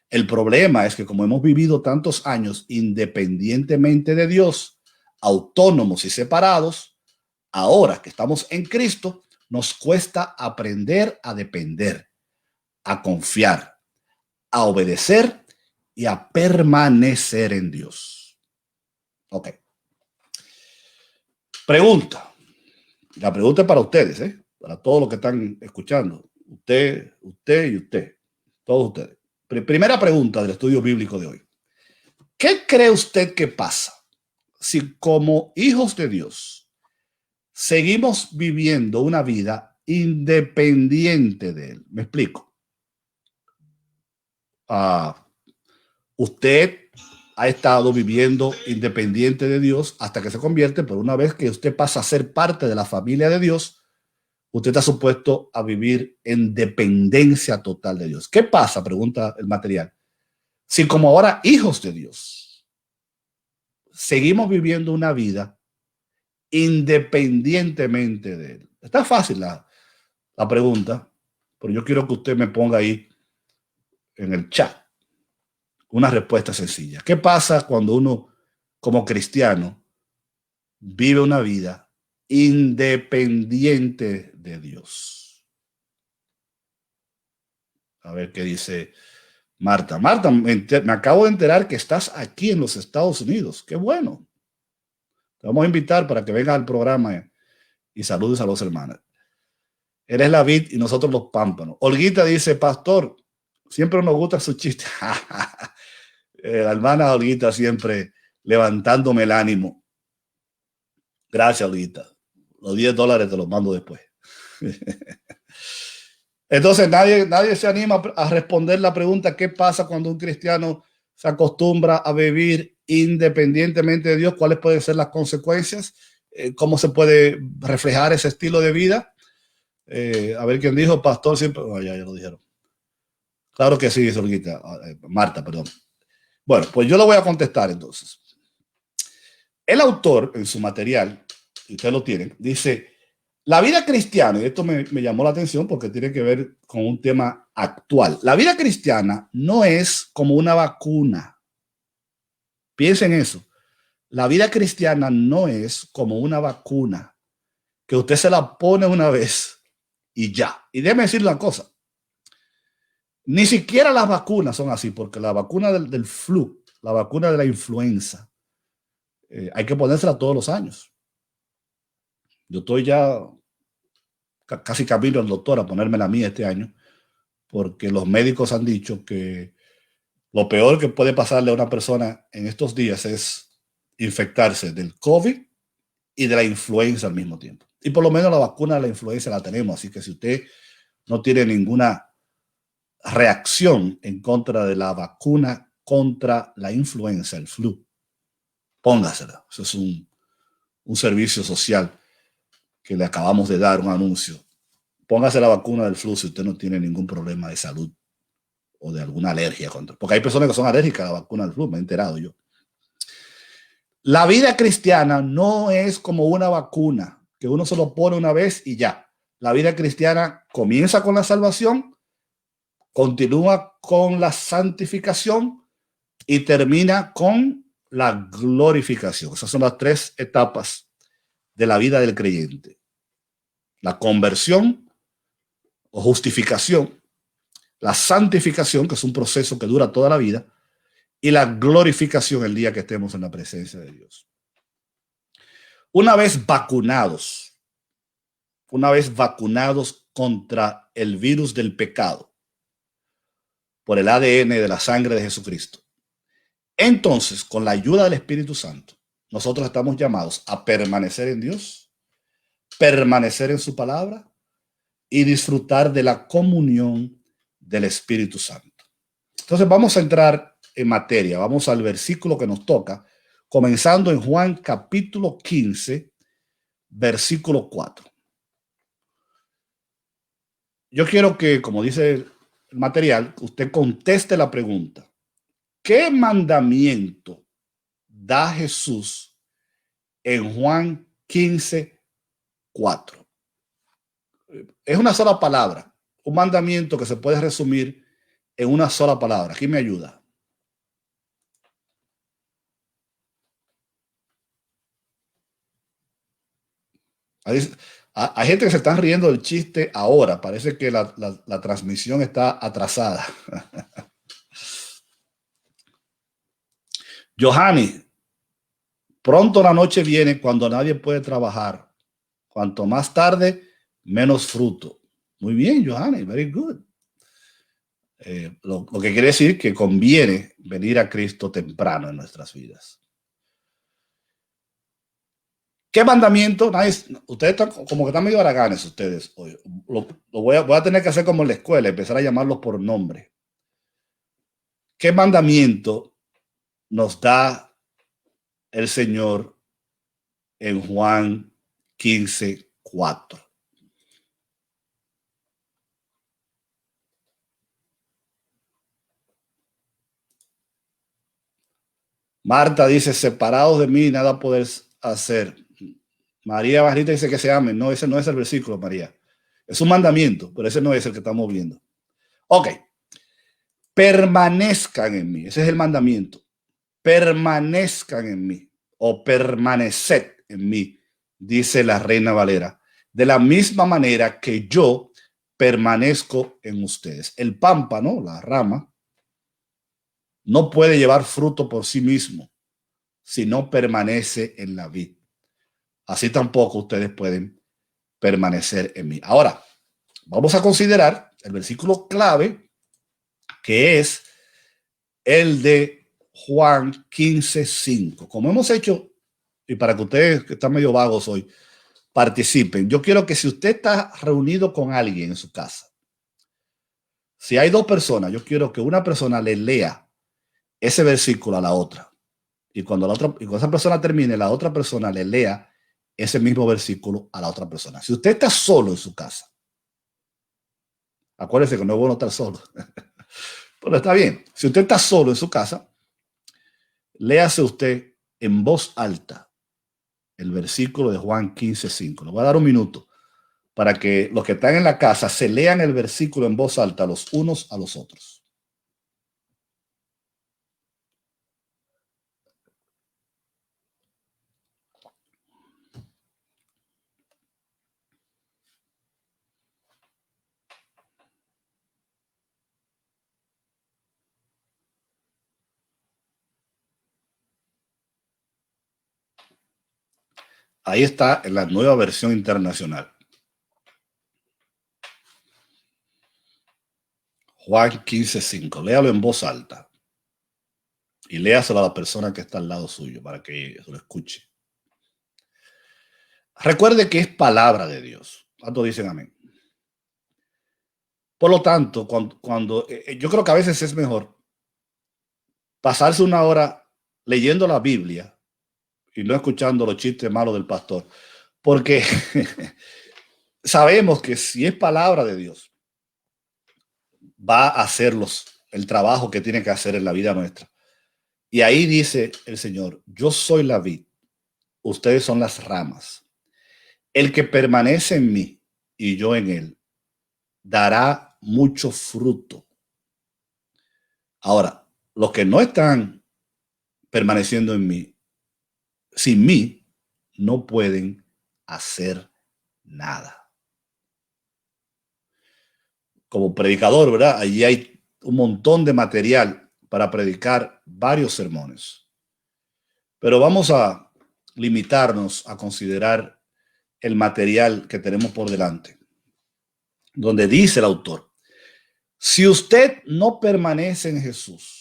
el problema es que como hemos vivido tantos años independientemente de Dios, autónomos y separados, ahora que estamos en Cristo, nos cuesta aprender a depender, a confiar, a obedecer y a permanecer en Dios. Ok. Pregunta. La pregunta es para ustedes, para todos los que están escuchando. Usted y usted. Todos ustedes. Primera pregunta del estudio bíblico de hoy. ¿Qué cree usted que pasa si como hijos de Dios seguimos viviendo una vida independiente de Él? Me explico. Usted ha estado viviendo independiente de Dios hasta que se convierte, pero una vez que usted pasa a ser parte de la familia de Dios, usted está supuesto a vivir en dependencia total de Dios. ¿Qué pasa? Pregunta el material. Si como ahora hijos de Dios seguimos viviendo una vida independientemente de Él. Está fácil la pregunta, pero yo quiero que usted me ponga ahí en el chat una respuesta sencilla. ¿Qué pasa cuando uno, como cristiano, vive una vida independiente de Dios? A ver qué dice Marta. Marta, me acabo de enterar que estás aquí en los Estados Unidos. Qué bueno. Te vamos a invitar para que vengas al programa y saludes a los hermanos. Eres la vid y nosotros los pámpanos. Olguita dice, pastor, siempre nos gusta su chiste. La hermana Olguita siempre levantándome el ánimo. Gracias, Olguita. Los $10 te los mando después. Entonces nadie se anima a responder la pregunta, ¿qué pasa cuando un cristiano se acostumbra a vivir independientemente de Dios? ¿Cuáles pueden ser las consecuencias? ¿Cómo se puede reflejar ese estilo de vida? A ver quién dijo, pastor, siempre. Oh, ya lo dijeron. Claro que sí, Olguita. Marta, perdón. Bueno, pues yo lo voy a contestar entonces. El autor, en su material, y ustedes lo tienen, dice, la vida cristiana, y esto me llamó la atención porque tiene que ver con un tema actual. La vida cristiana no es como una vacuna. Piensen eso. La vida cristiana no es como una vacuna que usted se la pone una vez y ya. Y déjeme decirle una cosa. Ni siquiera las vacunas son así, porque la vacuna del flu, la vacuna de la influenza, hay que ponérsela todos los años. Yo estoy ya casi camino al doctor a ponerme la mía este año, porque los médicos han dicho que lo peor que puede pasarle a una persona en estos días es infectarse del COVID y de la influenza al mismo tiempo. Y por lo menos la vacuna de la influenza la tenemos, así que si usted no tiene ninguna reacción en contra de la vacuna contra la influenza, el flu, póngasela. Eso es un servicio social que le acabamos de dar, un anuncio. Póngase la vacuna del flu si usted no tiene ningún problema de salud o de alguna alergia contra. Porque hay personas que son alérgicas a la vacuna del flu, me he enterado yo. La vida cristiana no es como una vacuna que uno se lo pone una vez y ya. La vida cristiana comienza con la salvación, continúa con la santificación y termina con la glorificación. Esas son las tres etapas de la vida del creyente. La conversión o justificación, la santificación, que es un proceso que dura toda la vida, y la glorificación el día que estemos en la presencia de Dios. Una vez vacunados contra el virus del pecado por el ADN de la sangre de Jesucristo, entonces, con la ayuda del Espíritu Santo, nosotros estamos llamados a permanecer en Dios, permanecer en su palabra y disfrutar de la comunión del Espíritu Santo. Entonces vamos a entrar en materia, vamos al versículo que nos toca, comenzando en Juan capítulo 15, versículo 4. Yo quiero que, como dice el material, usted conteste la pregunta. ¿Qué mandamiento da Jesús en Juan 15, 4? Es una sola palabra, un mandamiento que se puede resumir en una sola palabra. ¿Quién me ayuda? Hay gente que se está riendo del chiste ahora. Parece que la transmisión está atrasada. Johanny, pronto la noche viene cuando nadie puede trabajar. Cuanto más tarde, menos fruto. Muy bien, Johanny, very good. Lo que quiere decir que conviene venir a Cristo temprano en nuestras vidas. ¿Qué mandamiento? Ustedes están como que están medio haraganes ustedes. Voy a tener que hacer como en la escuela, empezar a llamarlos por nombre. ¿Qué mandamiento nos da el Señor en Juan 15, 4? Marta dice, separados de mí, nada podéis hacer. María Barrita dice que se amen. No, ese no es el versículo, María. Es un mandamiento, pero ese no es el que estamos viendo. Ok. permanezcan en mí. Ese es el mandamiento. Permanezcan en mí o permaneced en mí, dice la Reina Valera, de la misma manera que yo permanezco en ustedes. El pámpano, la rama, no puede llevar fruto por sí mismo si no permanece en la vid. Así tampoco ustedes pueden permanecer en mí. Ahora, vamos a considerar el versículo clave, que es el de Juan 15:5. Como hemos hecho, y para que ustedes que están medio vagos hoy, participen. Yo quiero que si usted está reunido con alguien en su casa, si hay dos personas, yo quiero que una persona le lea ese versículo a la otra. Y cuando esa persona termine, la otra persona le lea ese mismo versículo a la otra persona. Si usted está solo en su casa, acuérdese que no es bueno estar solo. Pero está bien. Si usted está solo en su casa, léase usted en voz alta el versículo de Juan 15:5. Le voy a dar un minuto para que los que están en la casa se lean el versículo en voz alta los unos a los otros. Ahí está en la nueva versión internacional. Juan 15:5. Léalo en voz alta. Y léaselo a la persona que está al lado suyo para que lo escuche. Recuerde que es palabra de Dios. ¿Cuántos dicen amén? Por lo tanto, cuando yo creo que a veces es mejor pasarse una hora leyendo la Biblia y no escuchando los chistes malos del pastor, porque sabemos que si es palabra de Dios, va a hacer el trabajo que tiene que hacer en la vida nuestra. Y ahí dice el Señor, yo soy la vid, ustedes son las ramas. El que permanece en mí y yo en él, dará mucho fruto. Ahora, los que no están permaneciendo en mí, sin mí, no pueden hacer nada. Como predicador, ¿verdad? Allí hay un montón de material para predicar varios sermones. Pero vamos a limitarnos a considerar el material que tenemos por delante, donde dice el autor, si usted no permanece en Jesús,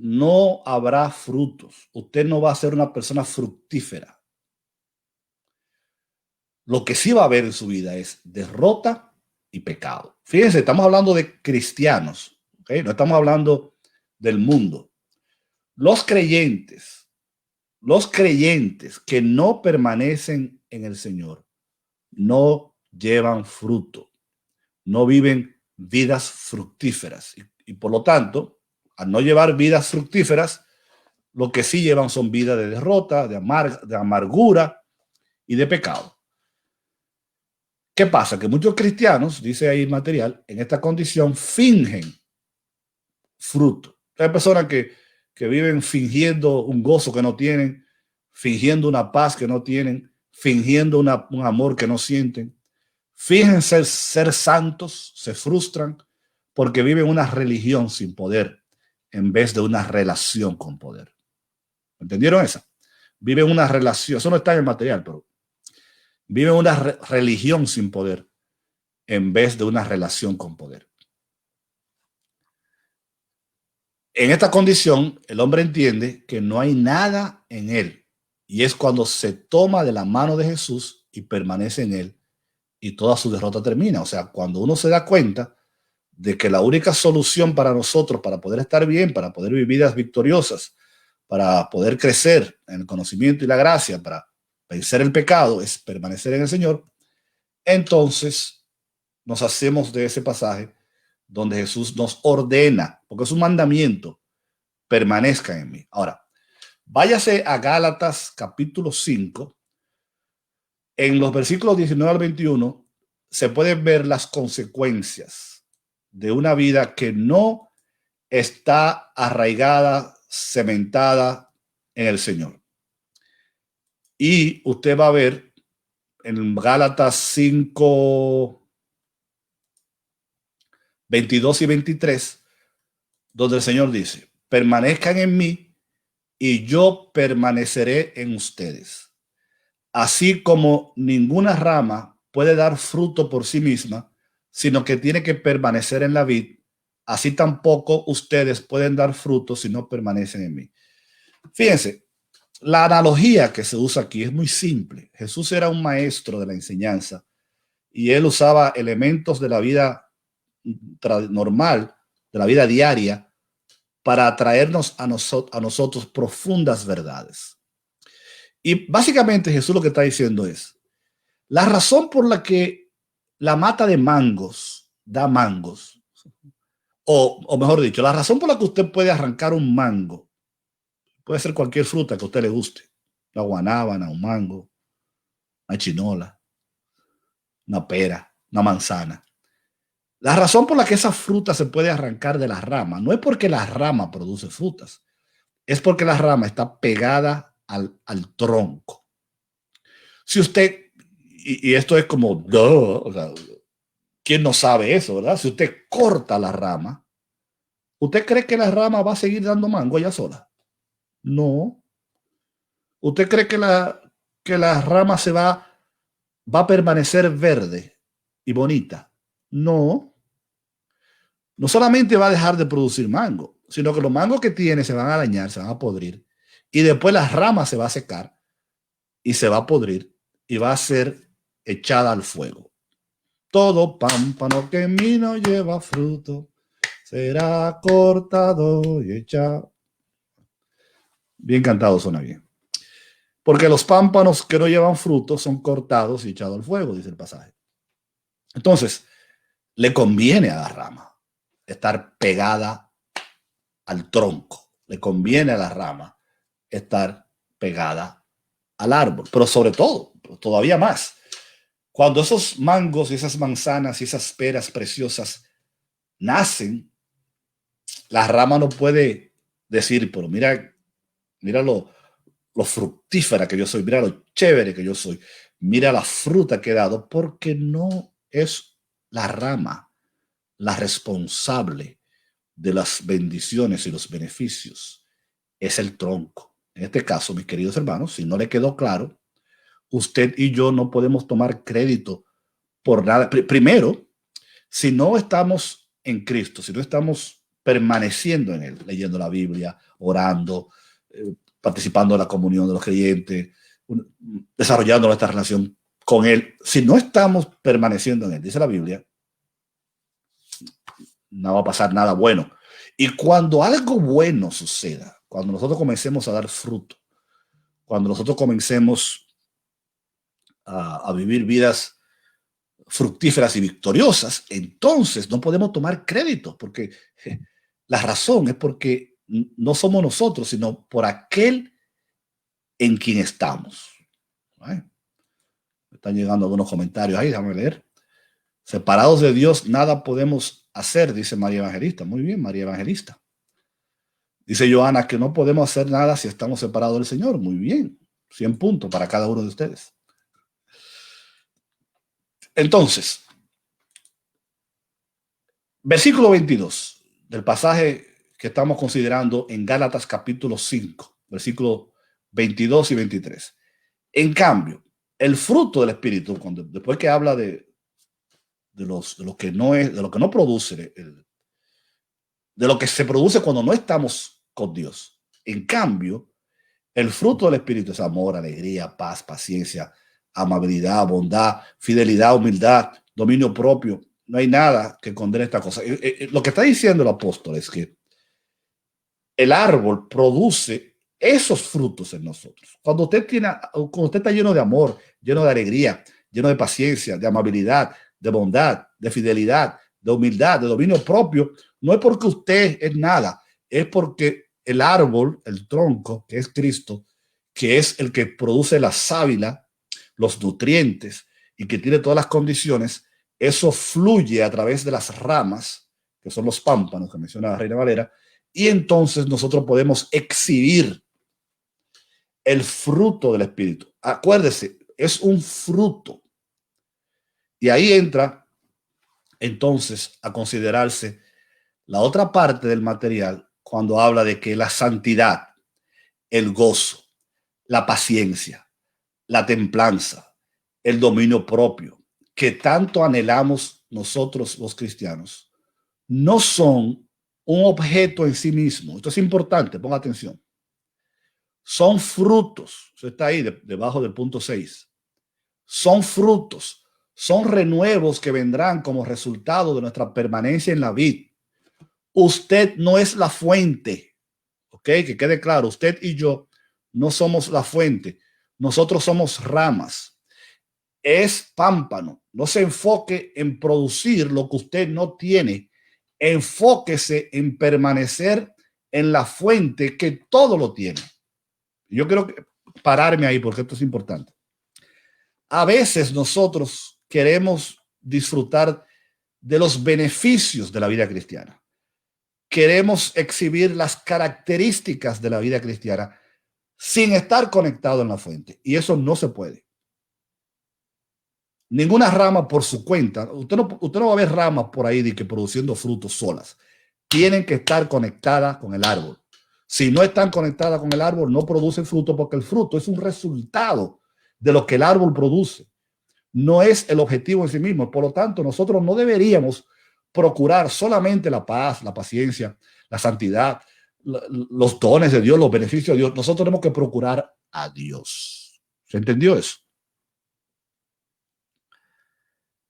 no habrá frutos. Usted no va a ser una persona fructífera. Lo que sí va a haber en su vida es derrota y pecado. Fíjense, estamos hablando de cristianos, ¿okay? No estamos hablando del mundo. Los creyentes que no permanecen en el Señor no llevan fruto, no viven vidas fructíferas y por lo tanto, al no llevar vidas fructíferas, lo que sí llevan son vidas de derrota, de amargura y de pecado. ¿Qué pasa? Que muchos cristianos, dice ahí el material, en esta condición fingen fruto. Hay personas que viven fingiendo un gozo que no tienen, fingiendo una paz que no tienen, fingiendo un amor que no sienten. Fingen ser santos, se frustran porque viven una religión sin poder en vez de una relación con poder. ¿Entendieron esa? Viven una relación, eso no está en el material, pero viven una religión sin poder en vez de una relación con poder. En esta condición, el hombre entiende que no hay nada en él y es cuando se toma de la mano de Jesús y permanece en él y toda su derrota termina. O sea, cuando uno se da cuenta de que la única solución para nosotros, para poder estar bien, para poder vivir vidas victoriosas, para poder crecer en el conocimiento y la gracia, para vencer el pecado, es permanecer en el Señor, entonces nos hacemos de ese pasaje donde Jesús nos ordena, porque es un mandamiento, permanezcan en mí. Ahora, váyase a Gálatas capítulo 5. En los versículos 19 al 21 se pueden ver las consecuencias de una vida que no está arraigada, cementada en el Señor. Y usted va a ver en Gálatas 5, 22 y 23, donde el Señor dice, permanezcan en mí y yo permaneceré en ustedes. Así como ninguna rama puede dar fruto por sí misma, sino que tiene que permanecer en la vid, así tampoco ustedes pueden dar fruto si no permanecen en mí. Fíjense, la analogía que se usa aquí es muy simple. Jesús era un maestro de la enseñanza y él usaba elementos de la vida normal, de la vida diaria, para atraernos a nosotros profundas verdades. Y básicamente Jesús lo que está diciendo es, la razón por la que la mata de mangos da mangos, o mejor dicho, la razón por la que usted puede arrancar un mango, puede ser cualquier fruta que a usted le guste, una guanábana, un mango, una chinola, una pera, una manzana. La razón por la que esa fruta se puede arrancar de la rama no es porque la rama produce frutas, es porque la rama está pegada al tronco. Si usted, y esto es como, o sea, ¿quién no sabe eso, verdad? Si usted corta la rama, ¿usted cree que la rama va a seguir dando mango ella sola? No. ¿Usted cree que la rama va a permanecer verde y bonita? No. No solamente va a dejar de producir mango, sino que los mangos que tiene se van a dañar, se van a podrir, y después la rama se va a secar y se va a podrir y va a ser echada al fuego. Todo pámpano que en mí no lleva fruto será cortado y echado. Bien cantado, suena bien. Porque los pámpanos que no llevan fruto son cortados y echados al fuego, dice el pasaje. Entonces, le conviene a la rama estar pegada al tronco. Le conviene a la rama estar pegada al árbol. Pero sobre todo, todavía más, cuando esos mangos y esas manzanas y esas peras preciosas nacen, la rama no puede decir, pero mira lo fructífera que yo soy, mira lo chévere que yo soy, mira la fruta que he dado, porque no es la rama la responsable de las bendiciones y los beneficios, es el tronco. En este caso, mis queridos hermanos, si no le quedó claro, usted y yo no podemos tomar crédito por nada. Primero, si no estamos en Cristo, si no estamos permaneciendo en Él, leyendo la Biblia, orando, participando de la comunión de los creyentes, desarrollando nuestra relación con Él, si no estamos permaneciendo en Él, dice la Biblia, no va a pasar nada bueno. Y cuando algo bueno suceda, cuando nosotros comencemos a dar fruto, cuando nosotros comencemos a vivir vidas fructíferas y victoriosas, entonces no podemos tomar crédito, porque la razón es porque no somos nosotros, sino por aquel en quien estamos. ¿Vale? Están llegando algunos comentarios ahí, déjame leer. Separados de Dios, nada podemos hacer, dice María Evangelista. Muy bien, María Evangelista. Dice Joana que no podemos hacer nada si estamos separados del Señor. Muy bien, 100 puntos para cada uno de ustedes. Entonces, versículo 22 del pasaje que estamos considerando en Gálatas capítulo 5, versículos 22 y 23. En cambio, el fruto del Espíritu, después que habla de lo que no produce, de lo que se produce cuando no estamos con Dios. En cambio, el fruto del Espíritu es amor, alegría, paz, paciencia, amabilidad, bondad, fidelidad, humildad, dominio propio. No hay nada que condene esta cosa. Lo que está diciendo el apóstol es que el árbol produce esos frutos en nosotros. Cuando usted está lleno de amor, lleno de alegría, lleno de paciencia, de amabilidad, de bondad, de fidelidad, de humildad, de dominio propio, no es porque usted es nada, es porque el árbol, el tronco, que es Cristo, que es el que produce la sábila, los nutrientes y que tiene todas las condiciones, eso fluye a través de las ramas, que son los pámpanos que menciona la Reina Valera, y entonces nosotros podemos exhibir el fruto del Espíritu. Acuérdese, es un fruto. Y ahí entra entonces a considerarse la otra parte del material cuando habla de que la santidad, el gozo, la paciencia, la templanza, el dominio propio, que tanto anhelamos nosotros los cristianos, no son un objeto en sí mismo. Esto es importante, ponga atención. Son frutos, eso está ahí debajo del punto 6. Son frutos, son renuevos que vendrán como resultado de nuestra permanencia en la vid. Usted no es la fuente, ¿ok? Que quede claro, usted y yo no somos la fuente, nosotros somos ramas. Es pámpano. No se enfoque en producir lo que usted no tiene. Enfóquese en permanecer en la fuente que todo lo tiene. Yo quiero pararme ahí porque esto es importante. A veces nosotros queremos disfrutar de los beneficios de la vida cristiana. Queremos exhibir las características de la vida cristiana sin estar conectado en la fuente. Y eso no se puede. Ninguna rama por su cuenta. Usted no va a ver ramas por ahí de que produciendo frutos solas. Tienen que estar conectadas con el árbol. Si no están conectadas con el árbol, no producen fruto porque el fruto es un resultado de lo que el árbol produce. No es el objetivo en sí mismo. Por lo tanto, nosotros no deberíamos procurar solamente la paz, la paciencia, la santidad, los dones de Dios, los beneficios de Dios. Nosotros tenemos que procurar a Dios. ¿Se entendió eso?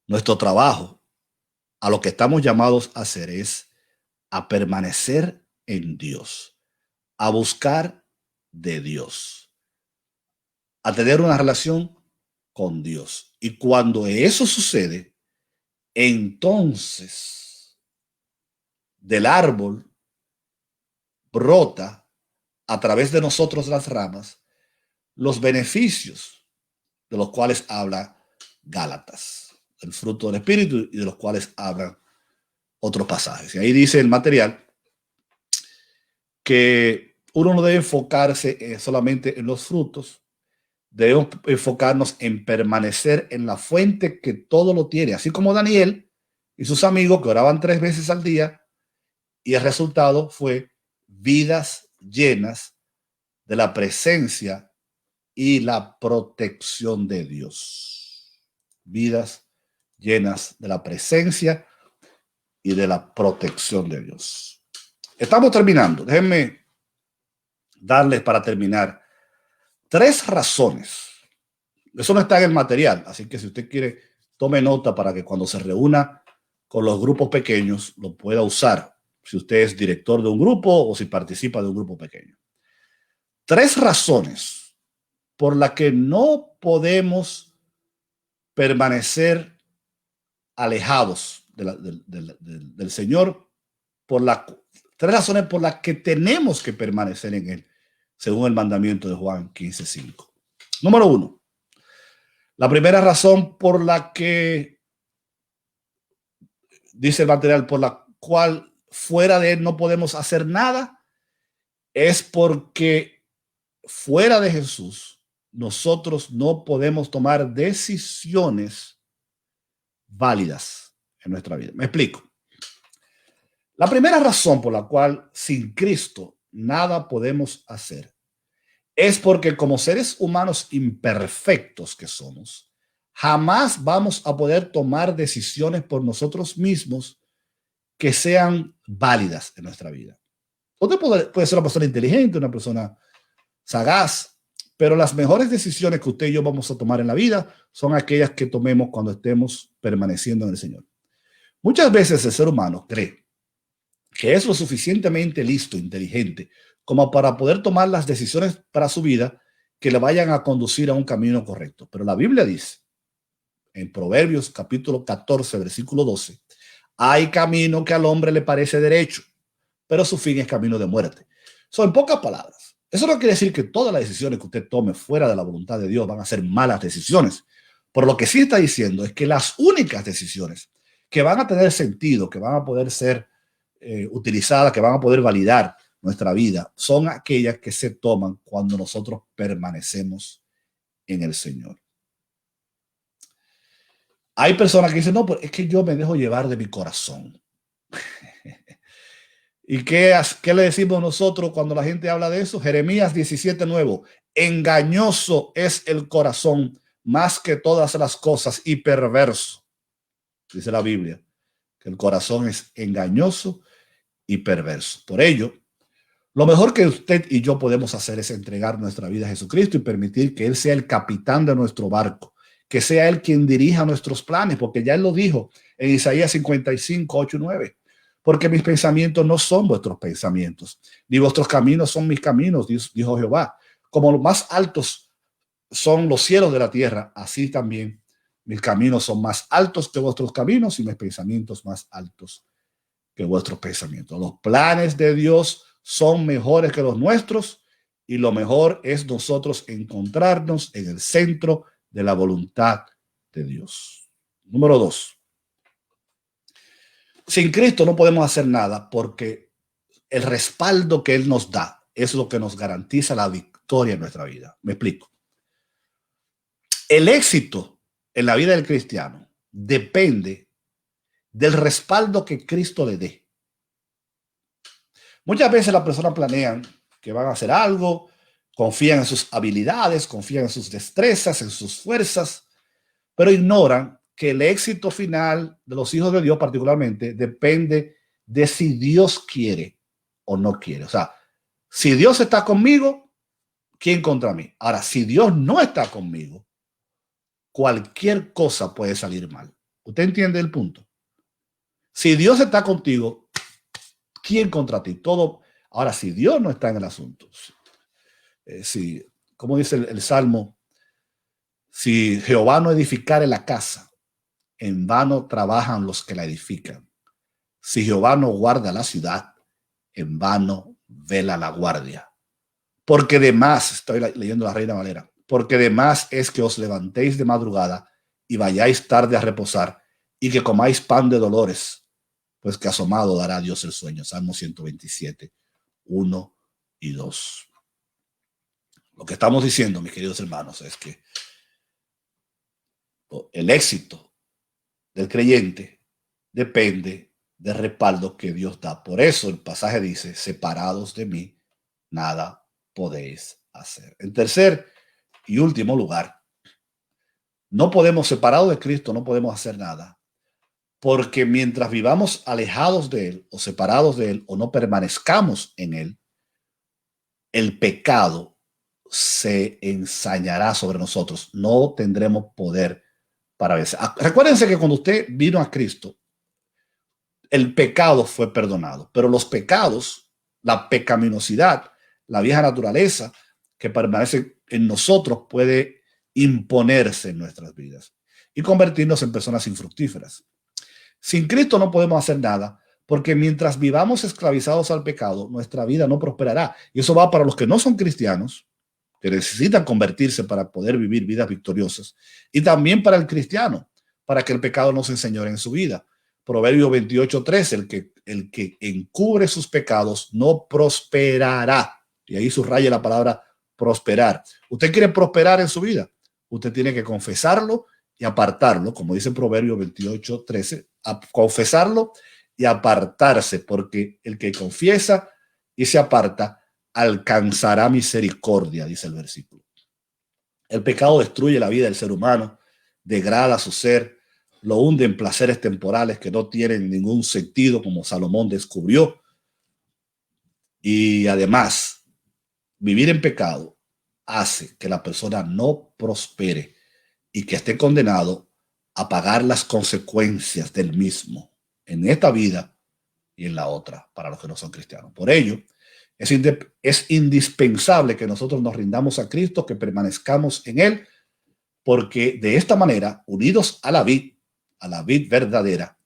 Nuestro trabajo, a lo que estamos llamados a hacer, es a permanecer en Dios, a buscar de Dios, a tener una relación con Dios. Y cuando eso sucede, entonces del árbol brota a través de nosotros las ramas los beneficios de los cuales habla Gálatas, el fruto del Espíritu, y de los cuales hablan otros pasajes. Y ahí dice el material que uno no debe enfocarse solamente en los frutos, debemos enfocarnos en permanecer en la fuente que todo lo tiene, así como Daniel y sus amigos que oraban 3 veces al día, y el resultado fue vidas llenas de la presencia y la protección de Dios. Vidas llenas de la presencia y de la protección de Dios. Estamos terminando. Déjenme darles para terminar 3 razones. Eso no está en el material, así que si usted quiere, tome nota para que cuando se reúna con los grupos pequeños lo pueda usar, si usted es director de un grupo o si participa de un grupo pequeño. 3 razones por las que no podemos permanecer alejados del Señor, 3 razones por las que tenemos que permanecer en Él, según el mandamiento de Juan 15:5. Número 1. La primera razón por la que, dice el material, por la cual fuera de Él no podemos hacer nada, es porque fuera de Jesús nosotros no podemos tomar decisiones válidas en nuestra vida. Me explico. La primera razón por la cual sin Cristo nada podemos hacer es porque como seres humanos imperfectos que somos, jamás vamos a poder tomar decisiones por nosotros mismos que sean válidas en nuestra vida. Usted puede ser una persona inteligente, una persona sagaz, pero las mejores decisiones que usted y yo vamos a tomar en la vida son aquellas que tomemos cuando estemos permaneciendo en el Señor. Muchas veces el ser humano cree que es lo suficientemente listo, inteligente, como para poder tomar las decisiones para su vida que le vayan a conducir a un camino correcto. Pero la Biblia dice, en Proverbios capítulo 14, versículo 12, hay camino que al hombre le parece derecho, pero su fin es camino de muerte. En pocas palabras, eso no quiere decir que todas las decisiones que usted tome fuera de la voluntad de Dios van a ser malas decisiones. Por lo que sí está diciendo es que las únicas decisiones que van a tener sentido, que van a poder ser utilizadas, que van a poder validar nuestra vida, son aquellas que se toman cuando nosotros permanecemos en el Señor. Hay personas que dicen, no, pues es que yo me dejo llevar de mi corazón. ¿Y qué le decimos nosotros cuando la gente habla de eso? Jeremías 17:9. Engañoso es el corazón más que todas las cosas y perverso. Dice la Biblia que el corazón es engañoso y perverso. Por ello, lo mejor que usted y yo podemos hacer es entregar nuestra vida a Jesucristo y permitir que Él sea el capitán de nuestro barco, que sea Él quien dirija nuestros planes, porque ya Él lo dijo en Isaías 55:8-9. Porque mis pensamientos no son vuestros pensamientos, ni vuestros caminos son mis caminos, dijo Jehová. Como los más altos son los cielos de la tierra, así también mis caminos son más altos que vuestros caminos y mis pensamientos más altos que vuestros pensamientos. Los planes de Dios son mejores que los nuestros y lo mejor es nosotros encontrarnos en el centro de la voluntad de Dios. Número 2. Sin Cristo no podemos hacer nada porque el respaldo que Él nos da es lo que nos garantiza la victoria en nuestra vida. Me explico. El éxito en la vida del cristiano depende del respaldo que Cristo le dé. Muchas veces las personas planean que van a hacer algo, confían en sus habilidades, confían en sus destrezas, en sus fuerzas, pero ignoran que el éxito final de los hijos de Dios particularmente depende de si Dios quiere o no quiere. O sea, si Dios está conmigo, ¿quién contra mí? Ahora, si Dios no está conmigo, cualquier cosa puede salir mal. ¿Usted entiende el punto? Si Dios está contigo, ¿quién contra ti? Todo. Ahora, si Dios no está en el asunto, como dice el Salmo, si Jehová no edificare la casa, en vano trabajan los que la edifican. Si Jehová no guarda la ciudad, en vano vela la guardia. Porque de más, estoy leyendo la Reina Valera, porque de más es que os levantéis de madrugada y vayáis tarde a reposar y que comáis pan de dolores, pues que asomado dará Dios el sueño. Salmo 127, 1 y 2. Lo que estamos diciendo, mis queridos hermanos, es que el éxito del creyente depende del respaldo que Dios da. Por eso el pasaje dice, separados de mí, nada podéis hacer. En tercer y último lugar, no podemos, separados de Cristo, no podemos hacer nada, porque mientras vivamos alejados de Él o separados de Él o no permanezcamos en Él, el pecado se ensañará sobre nosotros. No tendremos poder para vencer. Recuérdense que cuando usted vino a Cristo, el pecado fue perdonado, pero los pecados, la pecaminosidad, la vieja naturaleza que permanece en nosotros puede imponerse en nuestras vidas y convertirnos en personas infructíferas. Sin Cristo no podemos hacer nada porque mientras vivamos esclavizados al pecado, nuestra vida no prosperará. Y eso va para los que no son cristianos, que necesitan convertirse para poder vivir vidas victoriosas, y también para el cristiano, para que el pecado no se enseñore en su vida. Proverbio 28:3, el que encubre sus pecados no prosperará. Y ahí subraya la palabra prosperar. ¿Usted quiere prosperar en su vida? Usted tiene que confesarlo y apartarlo, como dice Proverbio 28:13, confesarlo y apartarse, porque el que confiesa y se aparta alcanzará misericordia, dice el versículo. El pecado destruye la vida del ser humano, degrada su ser, lo hunde en placeres temporales que no tienen ningún sentido, como Salomón descubrió. Y además, vivir en pecado hace que la persona no prospere y que esté condenado a pagar las consecuencias del mismo en esta vida y en la otra, para los que no son cristianos. Por ello, es indispensable que nosotros nos rindamos a Cristo, que permanezcamos en Él, porque de esta manera, unidos a la vid verdadera,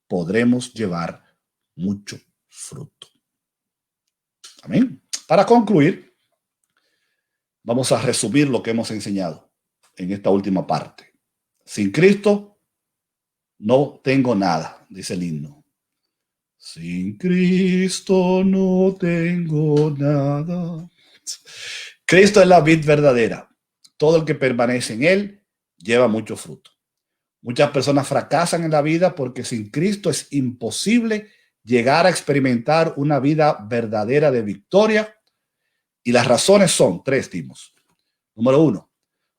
podremos llevar mucho fruto. Amén. Para concluir, vamos a resumir lo que hemos enseñado en esta última parte. Sin Cristo no tengo nada, dice el himno. Sin Cristo no tengo nada. Cristo es la vid verdadera. Todo el que permanece en él lleva mucho fruto. Muchas personas fracasan en la vida porque sin Cristo es imposible llegar a experimentar una vida verdadera de victoria. Y las razones son tres, dimos. Número uno,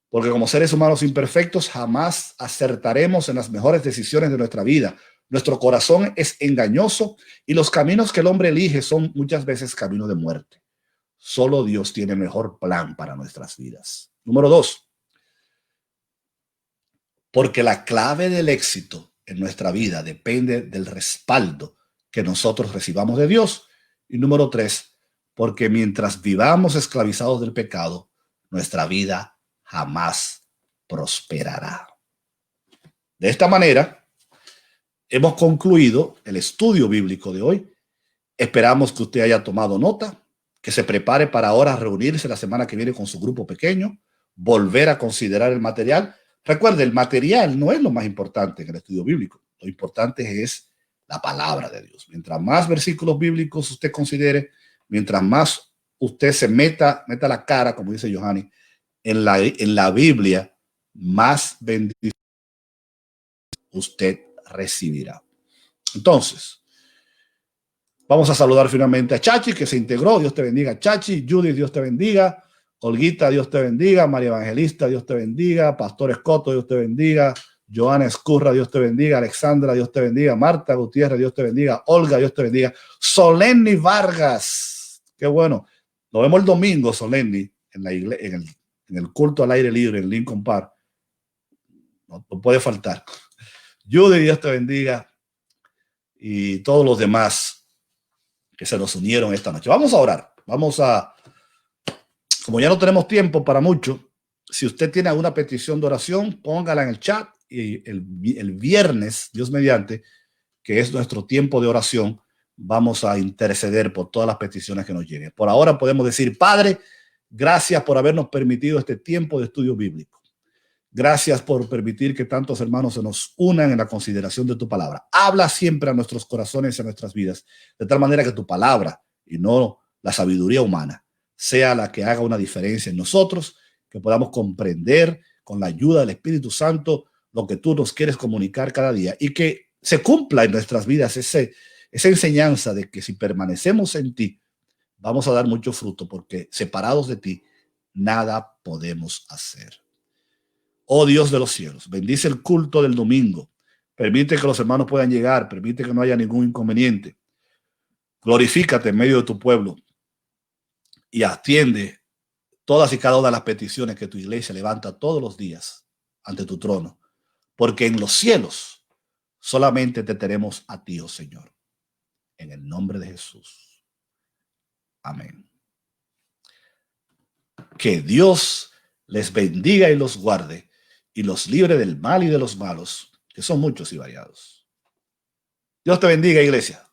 porque como seres humanos imperfectos jamás acertaremos en las mejores decisiones de nuestra vida. Nuestro corazón es engañoso y los caminos que el hombre elige son muchas veces caminos de muerte. Solo Dios tiene el mejor plan para nuestras vidas. Número dos, porque la clave del éxito en nuestra vida depende del respaldo que nosotros recibamos de Dios. Y número tres, porque mientras vivamos esclavizados del pecado, nuestra vida jamás prosperará. De esta manera, hemos concluido el estudio bíblico de hoy. Esperamos que usted haya tomado nota, que se prepare para ahora reunirse la semana que viene con su grupo pequeño, volver a considerar el material. Recuerde, el material no es lo más importante en el estudio bíblico. Lo importante es la palabra de Dios. Mientras más versículos bíblicos usted considere, mientras más usted se meta la cara, como dice Johanny, en la Biblia, más bendición usted recibirá. Entonces, vamos a saludar finalmente a Chachi, que se integró. Dios te bendiga, Chachi. Judith, Dios te bendiga. Olguita, Dios te bendiga. María Evangelista, Dios te bendiga. Pastor Escoto, Dios te bendiga. Joana Escurra, Dios te bendiga. Alexandra, Dios te bendiga. Marta Gutiérrez, Dios te bendiga. Olga, Dios te bendiga. Solenny Vargas, qué bueno. Nos vemos el domingo, Solenny, en el culto al aire libre en Lincoln Park. No puede faltar. Judy, Dios te bendiga. Y todos los demás que se nos unieron esta noche. Vamos a orar. Como ya no tenemos tiempo para mucho, si usted tiene alguna petición de oración, póngala en el chat y el viernes, Dios mediante, que es nuestro tiempo de oración, vamos a interceder por todas las peticiones que nos lleguen. Por ahora podemos decir, Padre, gracias por habernos permitido este tiempo de estudio bíblico. Gracias por permitir que tantos hermanos se nos unan en la consideración de tu palabra. Habla siempre a nuestros corazones y a nuestras vidas, de tal manera que tu palabra y no la sabiduría humana sea la que haga una diferencia en nosotros, que podamos comprender con la ayuda del Espíritu Santo lo que tú nos quieres comunicar cada día y que se cumpla en nuestras vidas esa enseñanza de que si permanecemos en ti, vamos a dar mucho fruto, porque separados de ti, nada podemos hacer. Oh Dios de los cielos, bendice el culto del domingo. Permite que los hermanos puedan llegar. Permite que no haya ningún inconveniente. Glorifícate en medio de tu pueblo y atiende todas y cada una de las peticiones que tu iglesia levanta todos los días ante tu trono. Porque en los cielos solamente te tenemos a ti, oh Señor. En el nombre de Jesús. Amén. Que Dios les bendiga y los guarde y los libre del mal y de los malos, que son muchos y variados. Dios te bendiga, iglesia.